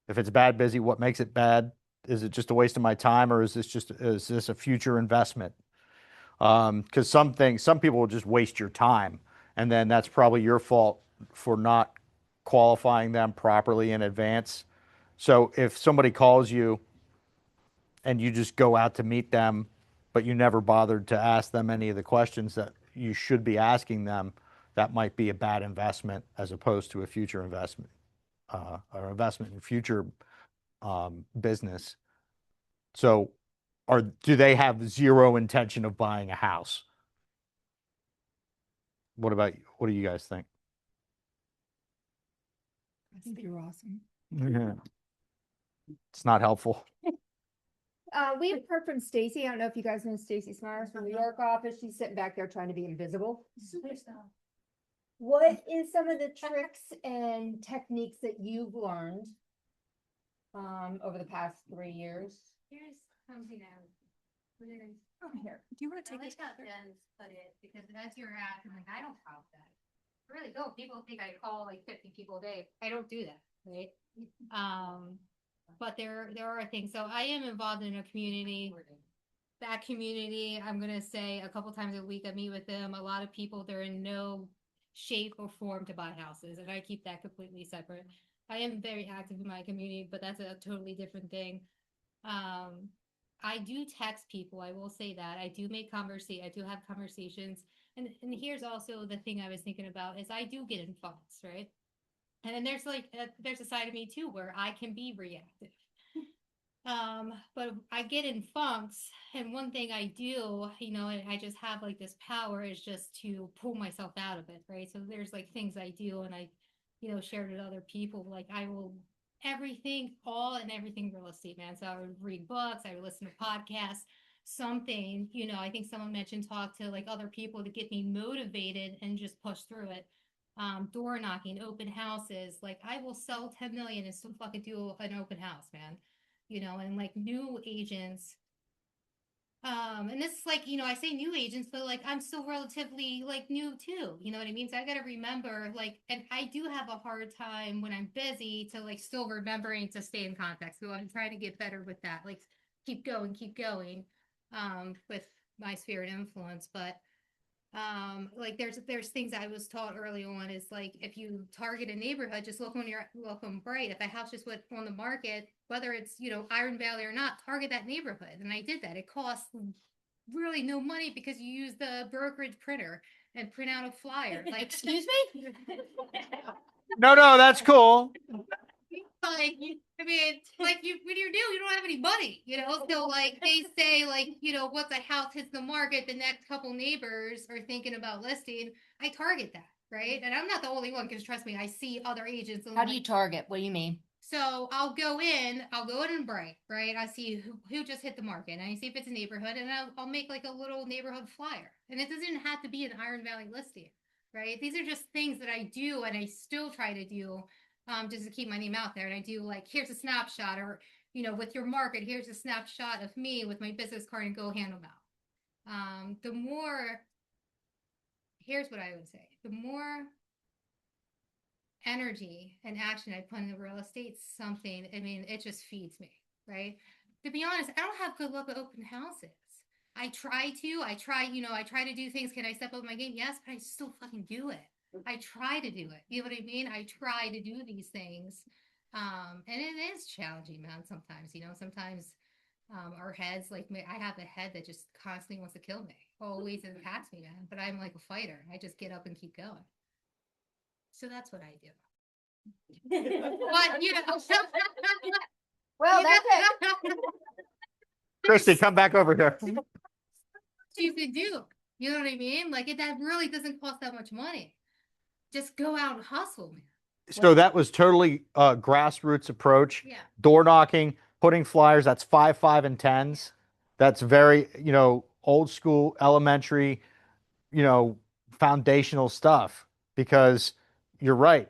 If it's bad busy, what makes it bad? Is it just a waste of my time, or is this a future investment? Because some people will just waste your time, and then that's probably your fault for not qualifying them properly in advance. So if somebody calls you and you just go out to meet them, but you never bothered to ask them any of the questions that you should be asking them, that might be a bad investment as opposed to a future investment, or investment in future business. So do they have zero intention of buying a house? What do you guys think? I think you're awesome. It's not helpful. We have heard from Stacy. I don't know if you guys know Stacy Smyers from the New York office. She's sitting back there trying to be invisible. What is some of the tricks and techniques that you've learned over the past 3 years? Here's something I would put it in. Oh, here. Do you want to I take like this? how Jen's put it, because as you're asking, like, I don't have that. I really don't. People think I call like 50 people a day. I don't do that, right? But there are things. So I am involved in a community. That community, I'm gonna say a couple times a week I meet with them. A lot of people, they're in no shape or form to buy houses, and I keep that completely separate. I am very active in my community, but that's a totally different thing. I do text people. I will say that I do I do have conversations, and here's also the thing I was thinking about is I do get in funks, right? And then there's a side of me too where I can be reactive. But I get in funks, and one thing I do, and I just have like this power is just to pull myself out of it, right? So there's like things I do, and I, shared with other people. Like I will everything real estate, man. So I would read books, I would listen to podcasts, something, I think someone mentioned talk to like other people to get me motivated and just push through it. Door knocking, open houses, like I will sell 10 million and still fucking do an open house, man. And like new agents. And this is like, I say new agents, but like I'm still relatively like new too. You know what I mean? So I gotta remember like, and I do have a hard time when I'm busy to like still remembering to stay in contact. So I'm trying to get better with that. Like keep going, with my sphere of influence. But like there's things I was taught early on is like if you target a neighborhood, just look on Bright. If a house just went on the market, whether it's Iron Valley or not, target that neighborhood. And I did that. It costs really no money because you use the brokerage printer and print out a flyer. Like, excuse me? No, that's cool. Like, I mean, like what do? You don't have any money, So like they say, like, once a house hits the market, the next couple neighbors are thinking about listing. I target that, right? And I'm not the only one, because trust me, I see other agents. How do you target? What do you mean? So I'll go in and Bright, right? I see who just hit the market, and I see if it's a neighborhood, and I'll make like a little neighborhood flyer. And it doesn't have to be an Iron Valley listing, right? These are just things that I do, and I still try to do. Just to keep my name out there. And I do like, here's a snapshot, or, with your market, here's a snapshot of me with my business card, and go hand them out. Here's what I would say, the more energy and action I put into real estate, it just feeds me, right? To be honest, I don't have good luck with open houses. I try to do things. Can I step up my game? Yes, but I still fucking do it. I try to do it. You know what I mean? I try to do these things. And it is challenging, man, sometimes, sometimes our heads, like I have a head that just constantly wants to kill me, always attacks me, man. But I'm like a fighter. I just get up and keep going. So that's what I do. But, Well, that's it. Christy, come back over here. You can do. You know what I mean? Like that really doesn't cost that much money. Just go out and hustle, man. So that was totally grassroots approach. Yeah. Door knocking, putting flyers. That's 5, 5, and 10s. That's very, old school, elementary, foundational stuff. Because you're right.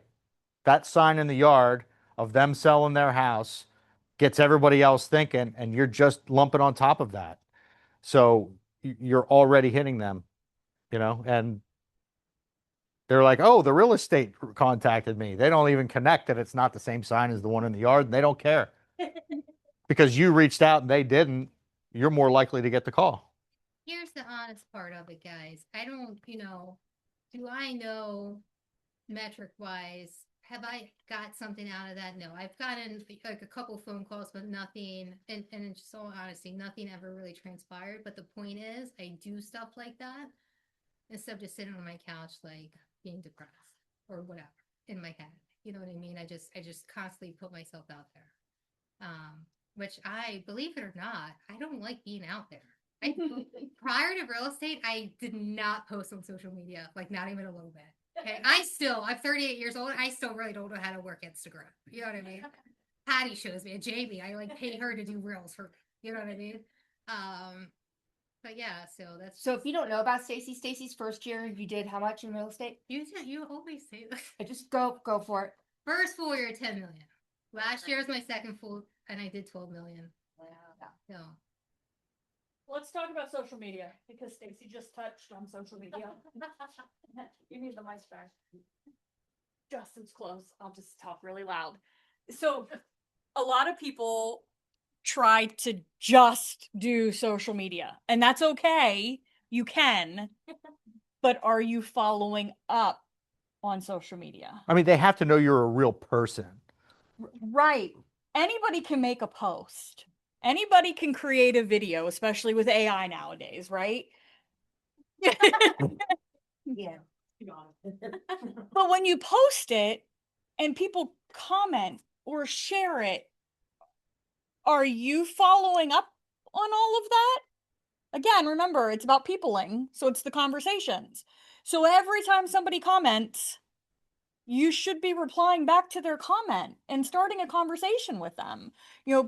That sign in the yard of them selling their house gets everybody else thinking, and you're just lumping on top of that. So you're already hitting them, and they're like, oh, the real estate contacted me. They don't even connect that it's not the same sign as the one in the yard, and they don't care. Because you reached out and they didn't, you're more likely to get the call. Here's the honest part of it, guys. I don't, do I know metric wise, have I got something out of that? No, I've gotten like a couple phone calls, but nothing, and in just all honesty, nothing ever really transpired. But the point is, I do stuff like that instead of just sitting on my couch, like being depressed or whatever in my head. You know what I mean? I just constantly put myself out there. Which believe it or not, I don't like being out there. Prior to real estate, I did not post on social media, like not even a little bit. Okay, I'm 38 years old. I still really don't know how to work Instagram. You know what I mean? Patty shows me, and Jamie, I like pay her to do reels for me. You know what I mean? But yeah, so that's So if you don't know about Stacy's first year, you did how much in real estate? you always say that. I just go for it. First full year, 10 million. Last year was my second full, and I did 12 million. So Let's talk about social media because Stacy just touched on social media. You need the mic back. Justin's close. I'll just talk really loud. So a lot of people try to just do social media, and that's okay. You can, but are you following up on social media? I mean, they have to know you're a real person. Right. Anybody can make a post. Anybody can create a video, especially with AI nowadays, right? Yeah. But when you post it and people comment or share it, are you following up on all of that? Again, remember, it's about peopling, so it's the conversations. So every time somebody comments, you should be replying back to their comment and starting a conversation with them,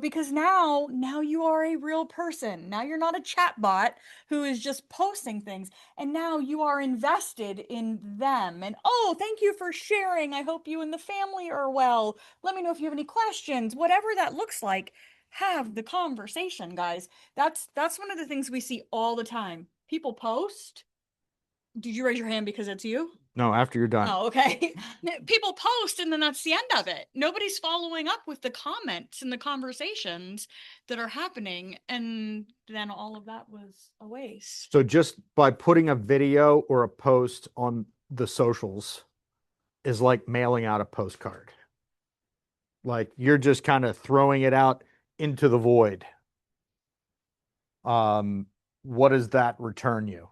because now you are a real person. Now you're not a chat bot who is just posting things, and now you are invested in them. And oh, thank you for sharing. I hope you and the family are well. Let me know if you have any questions. Whatever that looks like, have the conversation, guys. That's one of the things we see all the time. People post. Did you raise your hand because it's you? No, after you're done. Oh, okay. People post and then that's the end of it. Nobody's following up with the comments and the conversations that are happening. And then all of that was a waste. So just by putting a video or a post on the socials is like mailing out a postcard. Like you're just kind of throwing it out into the void. What does that return you?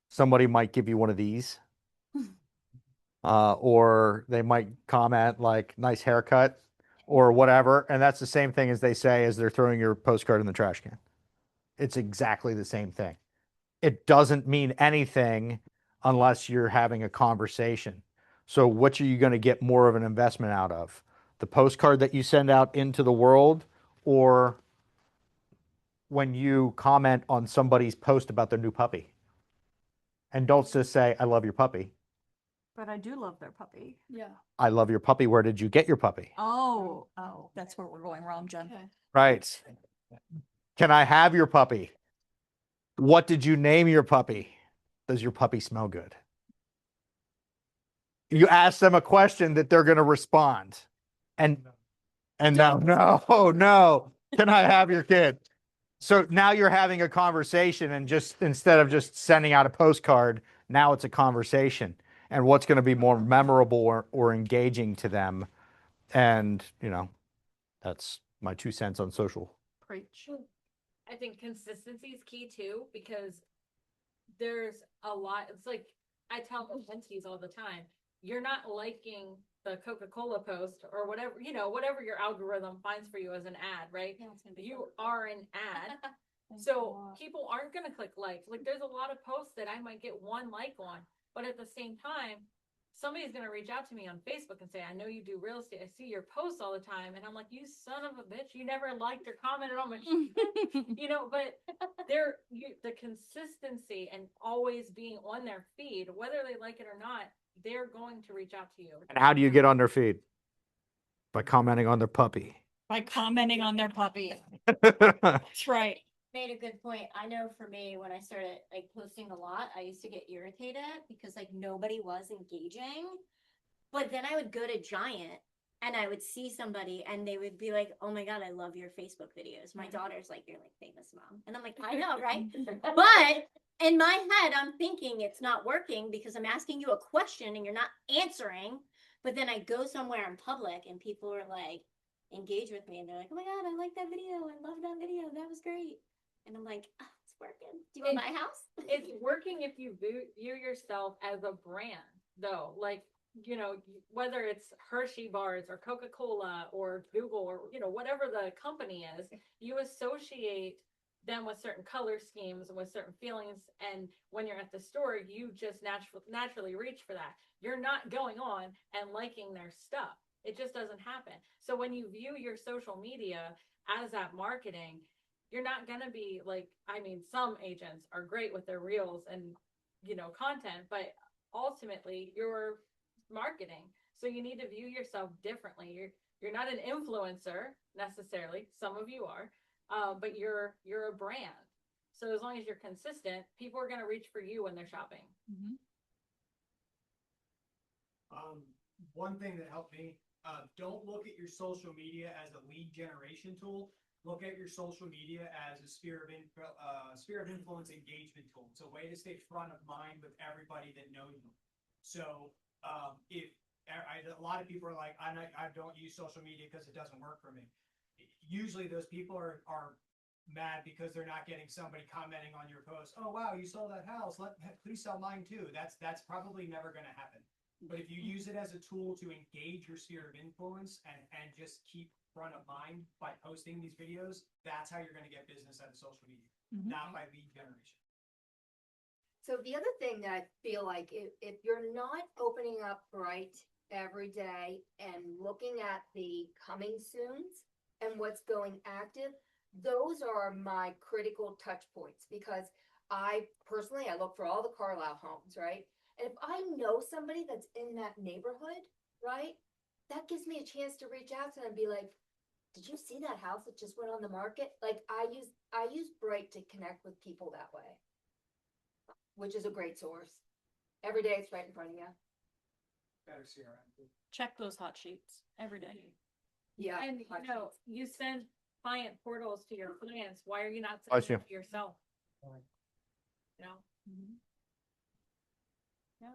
Somebody might give you one of these. Or they might comment like nice haircut or whatever. And that's the same thing as they say as they're throwing your postcard in the trash can. It's exactly the same thing. It doesn't mean anything unless you're having a conversation. So which are you going to get more of an investment out of? The postcard that you send out into the world, or when you comment on somebody's post about their new puppy? And don't just say, I love your puppy. But I do love their puppy. Yeah. I love your puppy. Where did you get your puppy? Oh, that's where we're going wrong, Jen. Okay. Right. Can I have your puppy? What did you name your puppy? Does your puppy smell good? You ask them a question that they're going to respond. And now, no. Can I have your kid? So now you're having a conversation, and just instead of just sending out a postcard, now it's a conversation. And what's going to be more memorable or engaging to them. And, that's my 2 cents on social. Preach. I think consistency is key too, because there's a lot, it's like, I tell mentees all the time, you're not liking the Coca-Cola post or whatever, whatever your algorithm finds for you as an ad, right? You are an ad. So people aren't going to click like there's a lot of posts that I might get 1 like on, but at the same time, somebody's gonna reach out to me on Facebook and say, I know you do real estate. I see your posts all the time. And I'm like, you son of a bitch, you never liked or commented on my you know, but the consistency and always being on their feed, whether they like it or not, they're going to reach out to you. And how do you get on their feed? By commenting on their puppy. By commenting on their puppy. That's right. Made a good point. I know for me, when I started like posting a lot, I used to get irritated because like nobody was engaging. But then I would go to Giant and I would see somebody and they would be like, oh my God, I love your Facebook videos. My daughter's like, you're like famous mom. And I'm like, I know, right? But in my head, I'm thinking it's not working because I'm asking you a question and you're not answering. But then I go somewhere in public and people are like, engage with me and they're like, oh my God, I like that video. I love that video. That was great. And I'm like, oh, it's working. Do you want my house? It's working if you view yourself as a brand, though. Like, you know, whether it's Hershey bars or Coca-Cola or Google or, you know, whatever the company is, you associate them with certain color schemes and with certain feelings. And when you're at the store, you just naturally reach for that. You're not going on and liking their stuff. It just doesn't happen. So when you view your social media as that marketing, you're not going to be like, I mean, some agents are great with their reels and, you know, content, but ultimately you're marketing. So you need to view yourself differently. You're not an influencer necessarily. Some of you are, but you're a brand. So as long as you're consistent, people are going to reach for you when they're shopping. Mm-hmm. One thing that helped me, don't look at your social media as a lead generation tool. Look at your social media as a sphere of influence engagement tool. It's a way to stay front of mind with everybody that knows you. So if a lot of people are like, I don't use social media because it doesn't work for me. Usually those people are mad because they're not getting somebody commenting on your post. Oh wow, you sold that house. Please sell mine too. That's probably never going to happen. But if you use it as a tool to engage your sphere of influence and just keep front of mind by posting these videos, that's how you're going to get business out of social media, not by lead generation. So the other thing that I feel like if you're not opening up Bright every day and looking at the coming soons and what's going active, those are my critical touch points because I personally, I look for all the Carlisle homes, right? And if I know somebody that's in that neighborhood, right, that gives me a chance to reach out to them and be like, did you see that house that just went on the market? Like I use Bright to connect with people that way, which is a great source. Every day it's right in front of you. Better CRM. Check those hot sheets every day. Yeah. And you know, you send client portals to your clients. Why are you not I sending see. it to yourself? You know? Yeah.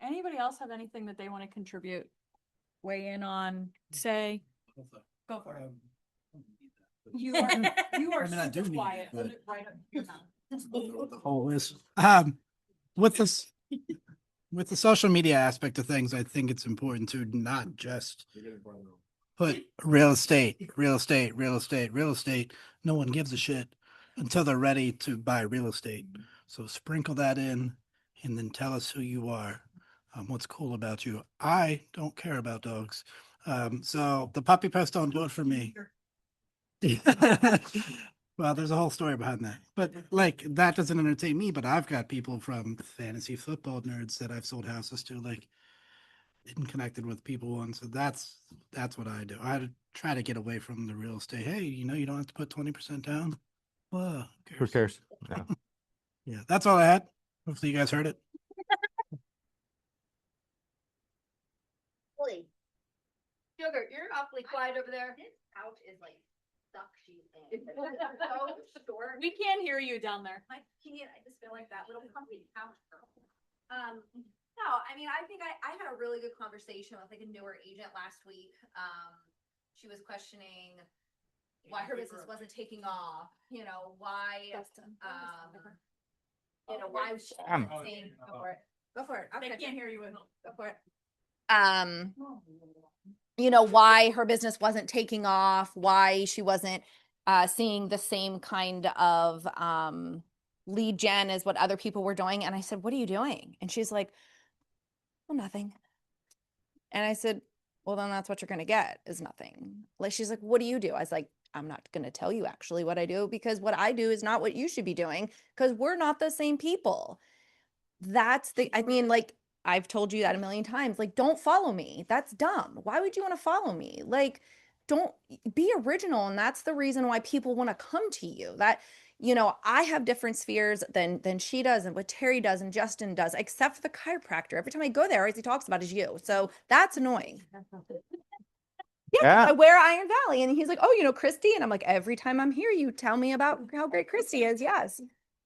Anybody else have anything that they want to contribute? Weigh in on, say, go for it. You are I mean, I do super need quiet. it, Hold but- it right up to your mouth. I don't know what the whole is. With this, with the social media aspect of things, I think it's important to not just put real estate. No one gives a shit until they're ready to buy real estate. So sprinkle that in and then tell us who you are. What's cool about you. I don't care about dogs. So the puppy post don't do it for me. Well, there's a whole story behind that, but like that doesn't entertain me. But I've got people from fantasy football nerds that I've sold houses to, like, and connected with people on. So that's what I do. I try to get away from the real estate. Hey, you know, you don't have to put 20% down. Well, Who cares? Yeah. Yeah, that's all I had. Hopefully you guys heard it. Sugar, you're awfully quiet over there. This couch is like stuck sheet in. So short. We can't hear you down there. I can't, I just feel like that little comfy couch girl. No, I mean, I think I had a really good conversation with like a newer agent last week. She was questioning why her business wasn't taking off, you know, why, you know, why she Um, wasn't saying, go for it. Go for it. They Okay. can't hear you. Go for it. You know, why her business wasn't taking off, why she wasn't seeing the same kind of lead gen as what other people were doing. And I said, what are you doing? And she's like, oh, nothing. And I said, well, then that's what you're going to get is nothing. Like, she's like, what do you do? I was like, I'm not going to tell you actually what I do, because what I do is not what you should be doing, because we're not the same people. I mean, like, I've told you that a million times. Like, don't follow me. That's dumb. Why would you want to follow me? Like, don't be original. And that's the reason why people want to come to you. That, you know, I have different spheres than she does, and what Terry does and Justin does, except for the chiropractor. Every time I go there, all he talks about is you. So that's annoying. Yeah, I wear Iron Valley. And he's like, oh, you know, Christy. And I'm like, every time I'm here, you tell me about how great Christy is. Yes.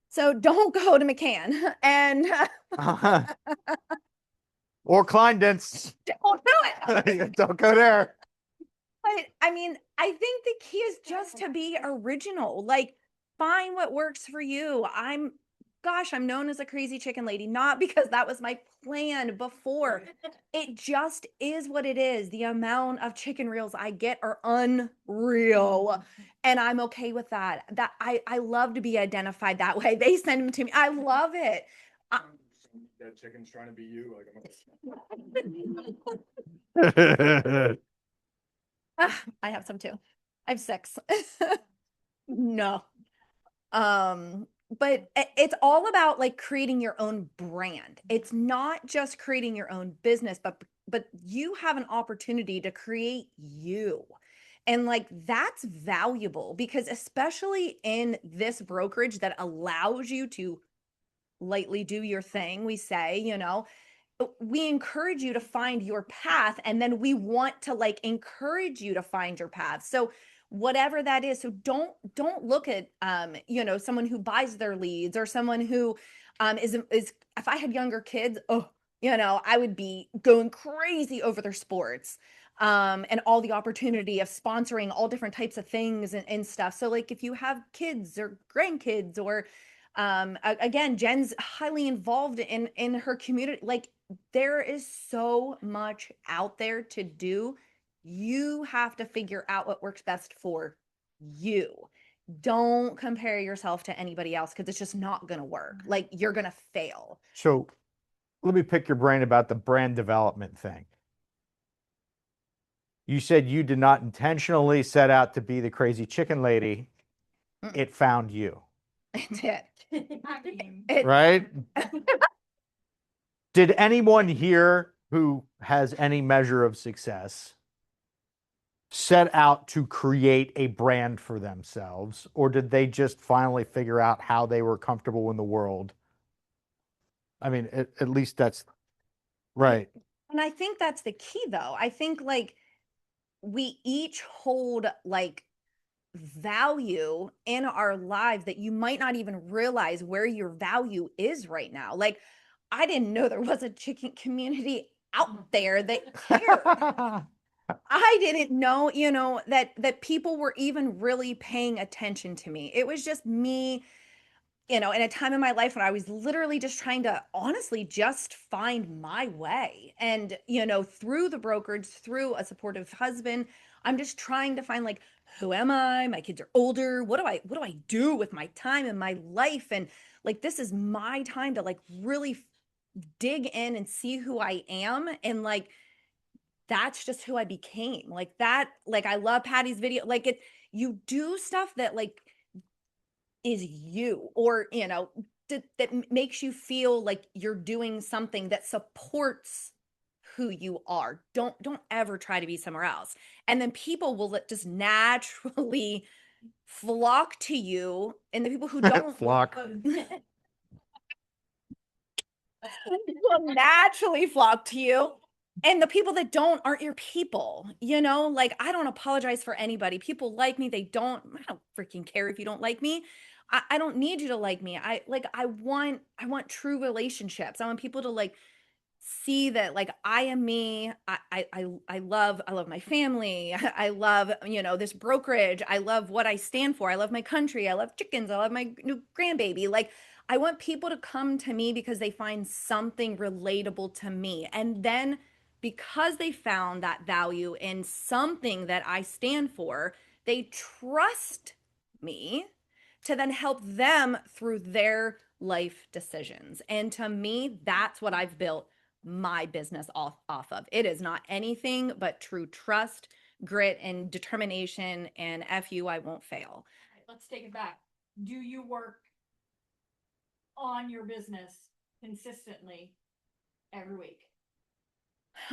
So don't go to McCann and or Kleindienst. don't do it. Don't go there. But I mean, I think the key is just to be original. Like, find what works for you. I'm known as a crazy chicken lady, not because that was my plan before. It just is what it is. The amount of chicken reels I get are unreal. And I'm okay with that. That I love to be identified that way. They send them to me. I love it. That chicken's trying to be you. I have some too. I have 6. No. But it's all about like creating your own brand. It's not just creating your own business, but you have an opportunity to create you. And like, that's valuable, because especially in this brokerage that allows you to lightly do your thing, we say, you know, we encourage you to find your path, and then we want to like encourage you to find your path. So whatever that is. So don't look at, you know, someone who buys their leads, or someone who is, if I had younger kids, oh, you know, I would be going crazy over their sports, and all the opportunity of sponsoring all different types of things and stuff. So like, if you have kids or grandkids, or again, Jen's highly involved in her community. Like, there is so much out there to do. You have to figure out what works best for you. Don't compare yourself to anybody else, because it's just not going to work. Like, you're going to fail. So let me pick your brain about the brand development thing. You said you did not intentionally set out to be the crazy chicken lady. It found you. It did. Right? Did anyone here who has any measure of success set out to create a brand for themselves, or did they just finally figure out how they were comfortable in the world? I mean, at least that's right. And I think that's the key, though. I think like we each hold like value in our lives that you might not even realize where your value is right now. Like, I didn't know there was a chicken community out there that cared. I didn't know, you know, that people were even really paying attention to me. It was just me, you know, in a time in my life when I was literally just trying to honestly just find my way. And, you know, through the brokerage, through a supportive husband, I'm just trying to find like, who am I? My kids are older. What do I do with my time and my life? And like, this is my time to like really dig in and see who I am. And like, that's just who I became. Like that, like, I love Patty's video. Like, you do stuff that like is you, or, you know, that makes you feel like you're doing something that supports who you are. Don't ever try to be somewhere else. And then people will just naturally flock to you, and the people who don't flock will naturally flock to you. And the people that don't aren't your people, you know, like, I don't apologize for anybody. People like me. I don't freaking care if you don't like me. I don't need you to like me. I want true relationships. I want people to like see that like I am me. I love my family. I love, you know, this brokerage. I love what I stand for. I love my country. I love chickens. I love my new grandbaby. Like, I want people to come to me because they find something relatable to me. And then because they found that value in something that I stand for, they trust me to then help them through their life decisions. And to me, that's what I've built my business off of. It is not anything but true trust, grit, and determination. And F you, I won't fail. Let's take it back. Do you work on your business consistently every week?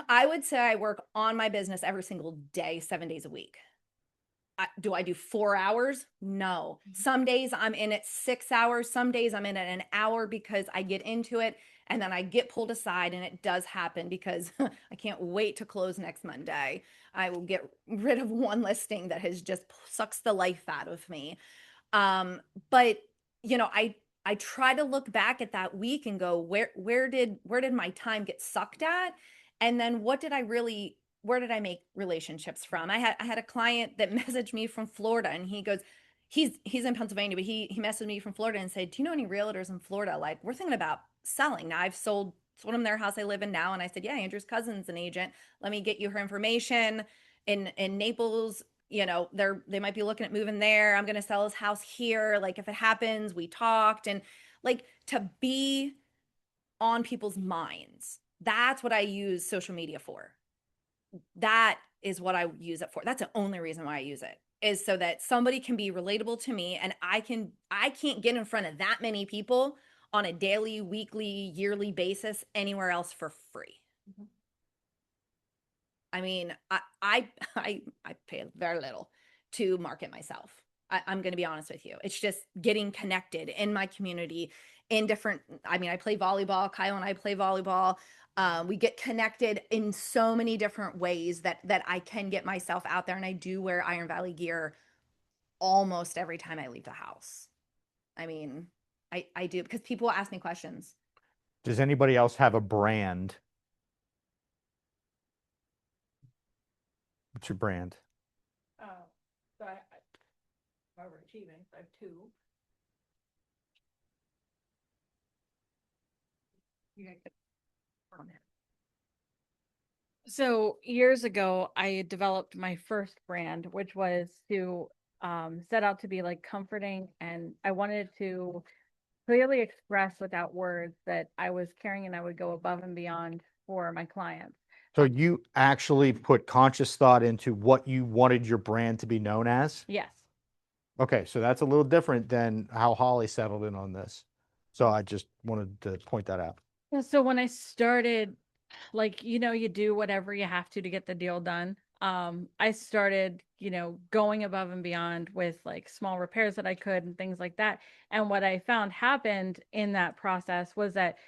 I would say I work on my business every single day, 7 days a week. Do I do 4 hours? No. Some days I'm in it 6 hours. Some days I'm in it an hour because I get into it and then I get pulled aside, and it does happen because I can't wait to close next Monday. I will get rid of one listing that has just sucks the life out of me. But you know, I try to look back at that week and go, where did my time get sucked at? And then where did I make relationships from? I had a client that messaged me from Florida, and he goes, he's in Pennsylvania, but he messaged me from Florida and said, do you know any realtors in Florida? Like, we're thinking about selling. Now I've sold them their house I live in now. And I said, yeah, Andrew's cousin's an agent. Let me get you her information. In Naples, you know, they might be looking at moving there. I'm going to sell his house here. Like, if it happens, we talked. And like, to be on people's minds, that's what I use social media for. That is what I use it for. That's the only reason why I use it, is so that somebody can be relatable to me, and I can't get in front of that many people on a daily, weekly, yearly basis anywhere else for free. Mhm. I mean, I pay very little to market myself. I'm going to be honest with you. It's just getting connected in my community in different, I mean, I play volleyball. Kyle and I play volleyball. We get connected in so many different ways that I can get myself out there. And I do wear Iron Valley gear almost every time I leave the house. I mean, I do, because people ask me questions. Does anybody else have a brand? What's your brand? So I overachieving. So I have two. You guys get on it. So years ago, I developed my first brand, which was to set out to be like comforting, and I wanted to clearly express without words that I was caring and I would go above and beyond for my clients. So you actually put conscious thought into what you wanted your brand to be known as? Yes. Okay, so that's a little different than how Holly settled in on this. So I just wanted to point that out. Yeah, so when I started, like, you know, you do whatever you have to get the deal done. I started, you know, going above and beyond with like small repairs that I could and things like that. And what I found happened in that process was that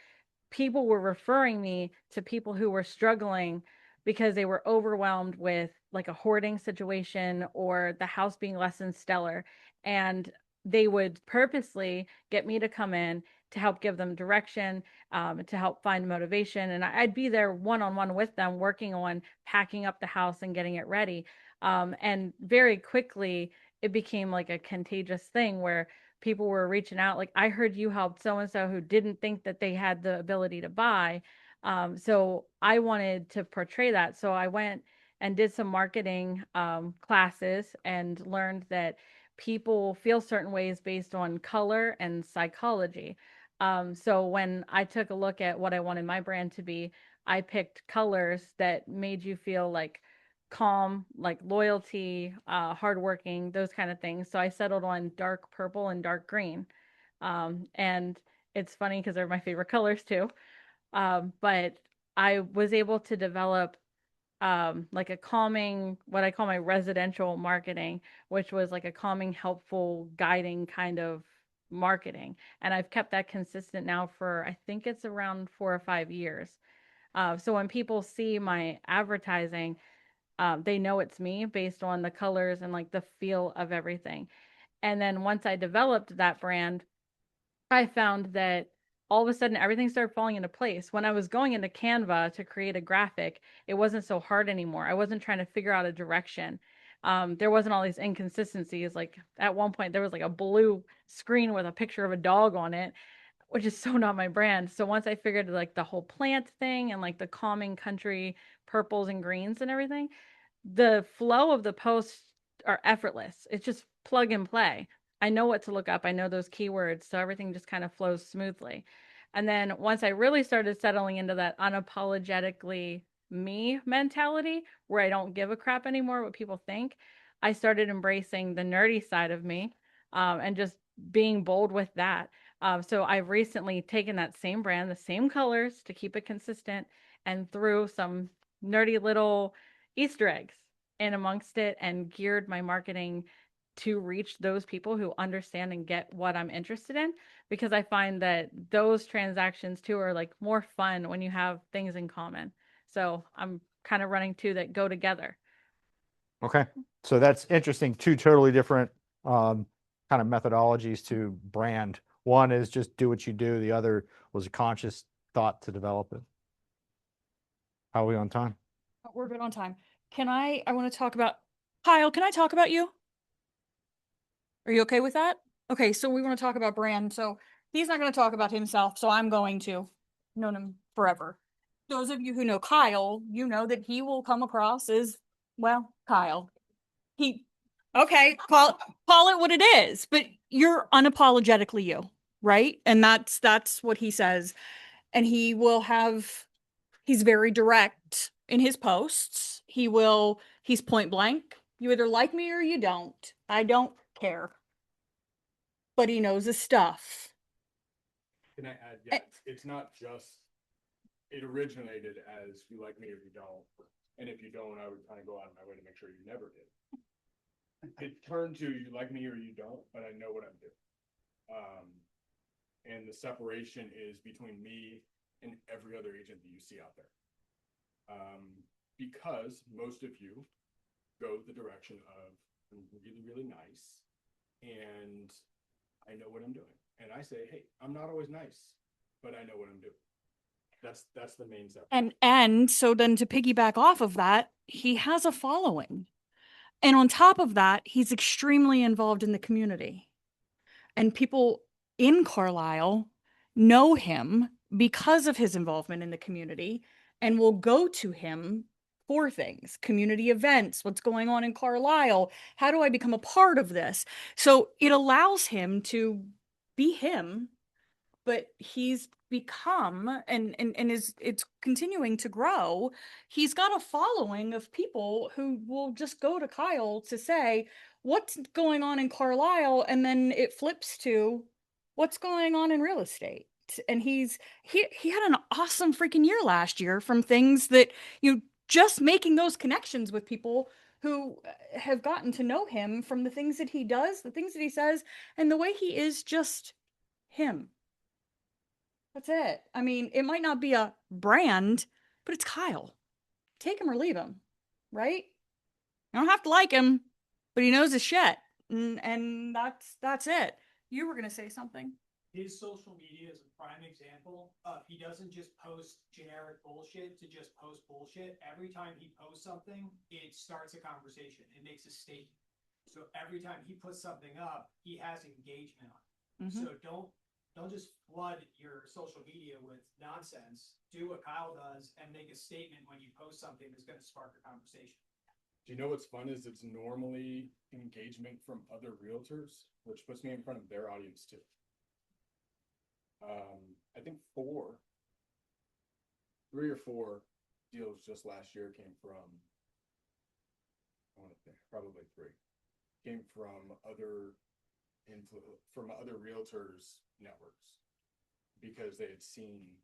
people were referring me to people who were struggling because they were overwhelmed with like a hoarding situation or the house being less than stellar. And they would purposely get me to come in to help give them direction, to help find motivation. And I'd be there one-on-one with them, working on packing up the house and getting it ready. And very quickly, it became like a contagious thing where people were reaching out. Like, I heard you helped so-and-so who didn't think that they had the ability to buy. So I wanted to portray that. So I went and did some marketing classes and learned that people feel certain ways based on color and psychology. So when I took a look at what I wanted my brand to be, I picked colors that made you feel like calm, like loyalty, hardworking, those kind of things. So I settled on dark purple and dark green. And it's funny because they're my favorite colors too. But I was able to develop like a calming, what I call my residential marketing, which was like a calming, helpful, guiding kind of marketing. And I've kept that consistent now for, I think it's around 4 or 5 years. So when people see my advertising, they know it's me based on the colors and like the feel of everything. And then once I developed that brand, I found that all of a sudden everything started falling into place. When I was going into Canva to create a graphic, it wasn't so hard anymore. I wasn't trying to figure out a direction. There wasn't all these inconsistencies. Like at one point, there was like a blue screen with a picture of a dog on it, which is so not my brand. So once I figured like the whole plant thing and like the calming country purples and greens and everything, the flow of the posts are effortless. It's just plug and play. I know what to look up. I know those keywords. So everything just kind of flows smoothly. And then once I really started settling into that unapologetically me mentality, where I don't give a crap anymore what people think, I started embracing the nerdy side of me, and just being bold with that. So I've recently taken that same brand, the same colors to keep it consistent, and threw some nerdy little Easter eggs in amongst it and geared my marketing to reach those people who understand and get what I'm interested in, because I find that those transactions too are like more fun when you have things in common. So I'm kind of running two that go together. Okay. So that's interesting. Two totally different kind of methodologies to brand. One is just do what you do. The other was a conscious thought to develop it. How are we on time? We're good on time. I want to talk about Kyle. Can I talk about you? Are you okay with that? Okay, so we want to talk about brand. So he's not going to talk about himself, so I'm going to. Known him forever. Those of you who know Kyle, you know that he will come across as, well, Kyle. Okay, call it what it is, but you're unapologetically you, right? And that's what he says. And he's very direct in his posts. He's point blank. You either like me or you don't. I don't care. But he knows his stuff. Can I add, yeah, it's not just, it originated as you like me or you don't. And if you don't, I would kind of go out of my way to make sure you never did. It turned to you like me or you don't, but I know what I'm doing. And the separation is between me and every other agent that you see out there. Because most of you go the direction of I'm really, really nice and I know what I'm doing. And I say, hey, I'm not always nice, but I know what I'm doing. That's the main separation. And so then to piggyback off of that, he has a following. And on top of that, he's extremely involved in the community. And people in Carlisle know him because of his involvement in the community and will go to him for things, community events, what's going on in Carlisle, how do I become a part of this? So it allows him to be him, but he's become and it's continuing to grow. He's got a following of people who will just go to Kyle to say what's going on in Carlisle, and then it flips to what's going on in real estate. And he had an awesome freaking year last year from things that just making those connections with people who have gotten to know him from the things that he does, the things that he says, and the way he is just him. That's it. I mean, it might not be a brand, but it's Kyle. Take him or leave him, right? You don't have to like him, but he knows his shit. And that's it. You were going to say something. His social media is a prime example of he doesn't just post generic bullshit to just post bullshit. Every time he posts something, it starts a conversation. It makes a statement. So every time he puts something up, he has engagement on it. Mhm. So don't just flood your social media with nonsense. Do what Kyle does and make a statement when you post something that's going to spark a conversation. Do you know what's fun is it's normally engagement from other realtors, which puts me in front of their audience too. I think 3 or 4 deals just last year came from, I want to think, probably 3, came from other realtors networks, because they had seen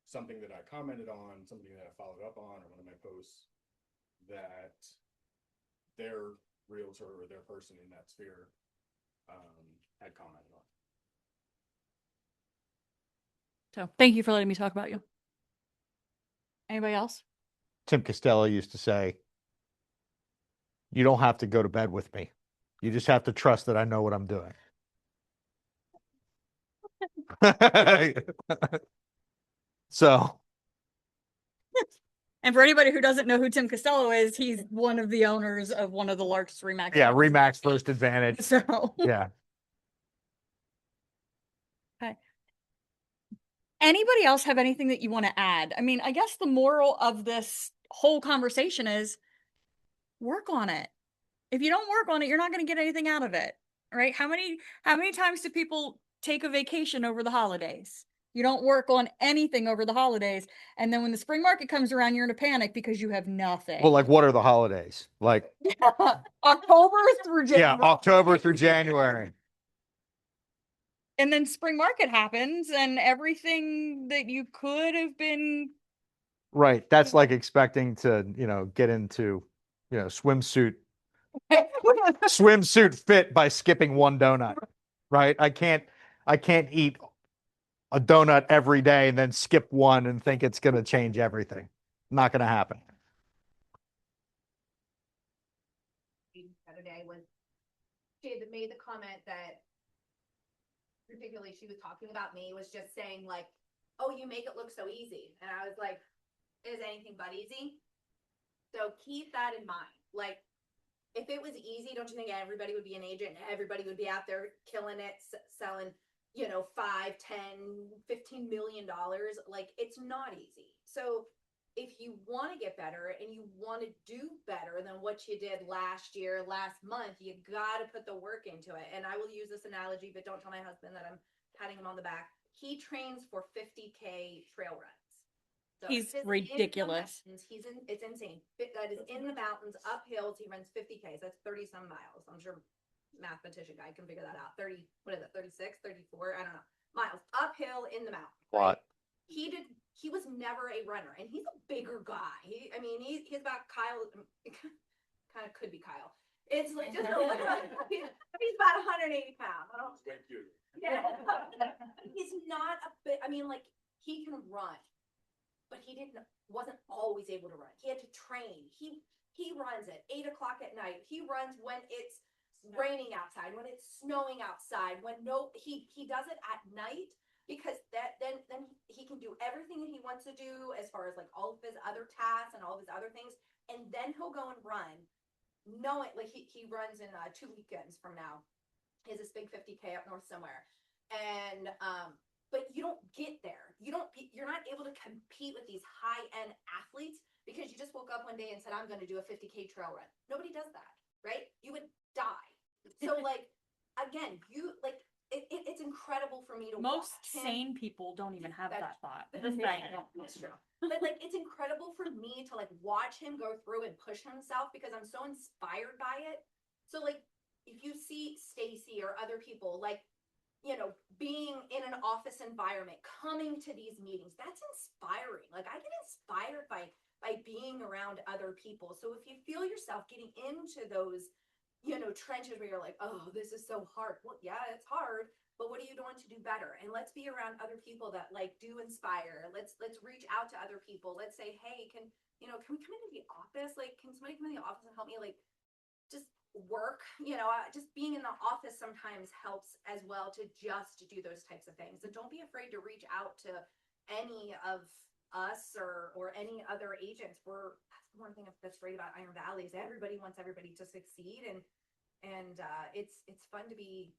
something that I commented on, something that I followed up on, or one of my posts that their realtor or their person in that sphere had commented on. So thank you for letting me talk about you. Anybody else? Tim Costello used to say, you don't have to go to bed with me. You just have to trust that I know what I'm doing. So, And for anybody who doesn't know who Tim Costello is, he's one of the owners of one of the largest Remax. yeah, companies. Remax First Advantage. So Yeah. okay. Anybody else have anything that you want to add? I mean, I guess the moral of this whole conversation is work on it. If you don't work on it, you're not going to get anything out of it, right? How many times do people take a vacation over the holidays? You don't work on anything over the holidays. And then when the spring market comes around, you're in a panic because you have nothing. Well, like what are the holidays? Like, October through yeah, January. October through January. And then spring market happens and everything that you could have been Right. That's like expecting to, get into, swimsuit fit by skipping one donut. Right. I can't eat a donut every day and then skip one and think it's going to change everything. Not going to happen. The other day when she had made the comment that particularly she was talking about me, was just saying like, oh, you make it look so easy. And I was like, is anything but easy? So keep that in mind. Like, if it was easy, don't you think everybody would be an agent and everybody would be out there killing it, selling, $5, 10, $15 million? Like, it's not easy. So if you want to get better and you want to do better than what you did last year, last month, you got to put the work into it. And I will use this analogy, but don't tell my husband that I'm patting him on the back. He trains for 50K trail runs. So He's this is in the ridiculous. mountains. It's insane. That is in the mountains, up hills. He runs 50Ks. That's 30 some miles. I'm sure mathematician guy can figure that out. 30, what is it? 36, 34, I don't know. Miles uphill in the mountains. What? He was never a runner, and he's a bigger guy. He's about Kyle, kind of could be Kyle. It's like just a little, he's about 180 pounds. I don't, Thank you. yeah. He's not a bit, he can run, but he wasn't always able to run. He had to train. He runs at 8 o'clock at night. He runs when it's raining outside, when it's snowing outside, he does it at night, because then he can do everything that he wants to do as far as like all of his other tasks and all of his other things, and then he'll go and run, knowing like he runs in 2 weekends from now. He has this big 50K up north somewhere, and but you don't get there. You're not able to compete with these high-end athletes because you just woke up one day and said, I'm going to do a 50K trail run. Nobody does that, right? You would die. So like, again, it's incredible for me to Most watch him. sane people don't even have That's- that thought. That's true. But like, it's incredible for me to like watch him go through and push himself because I'm so inspired by it. So like, if you see Stacy or other people like, being in an office environment, coming to these meetings, that's inspiring. Like, I get inspired by being around other people. So if you feel yourself getting into those, trenches where you're like, oh, this is so hard. Well, yeah, it's hard, but what are you doing to do better? And let's be around other people that like do inspire. Let's reach out to other people. Let's say, hey, can we come into the office? Like, can somebody come in the office and help me like just work? Just being in the office sometimes helps as well to just do those types of things. And don't be afraid to reach out to any of us or any other agents. That's one thing that's great about Iron Valley is everybody wants everybody to succeed, and it's fun to be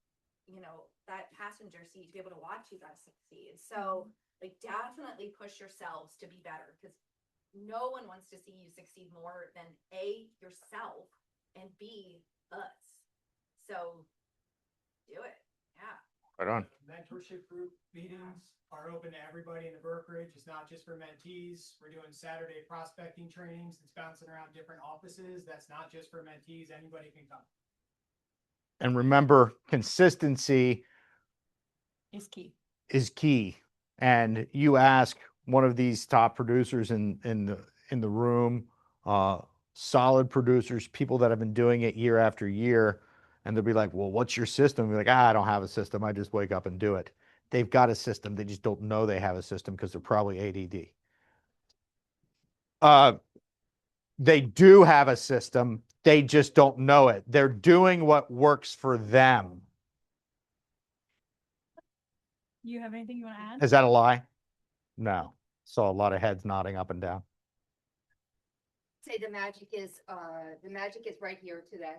that passenger seat, to be able to watch you guys succeed. So like, definitely push yourselves to be better, because no one wants to see you succeed more than A, yourself, and B, us. So do it. Yeah. Right on. Mentorship group meetings are open to everybody in the brokerage. It's not just for mentees. We're doing Saturday prospecting trainings. It's bouncing around different offices. That's not just for mentees. Anybody can come. And remember, consistency Is key. And you ask one of these top producers in the room, solid producers, people that have been doing it year after year, and they'll be like, well, what's your system? Be like, I don't have a system. I just wake up and do it. They've got a system. They just don't know they have a system because they're probably ADD. They do have a system. They just don't know it. They're doing what works for them. You have anything you want to add? Is that a lie? No. Saw a lot of heads nodding up and down. Say the magic is right here today,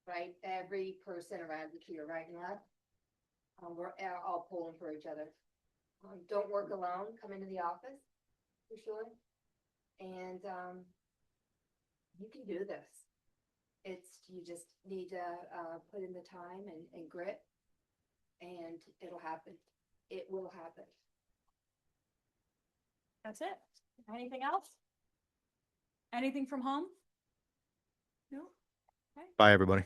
right? Every person around you here right now. We're all pulling for each other. Don't work alone. Come into the office for sure. And you can do this. You just need to put in the time and grit, and it'll happen. It will happen. That's it. Anything else? Anything from home? No? Bye, everybody.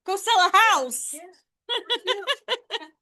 Go sell a house.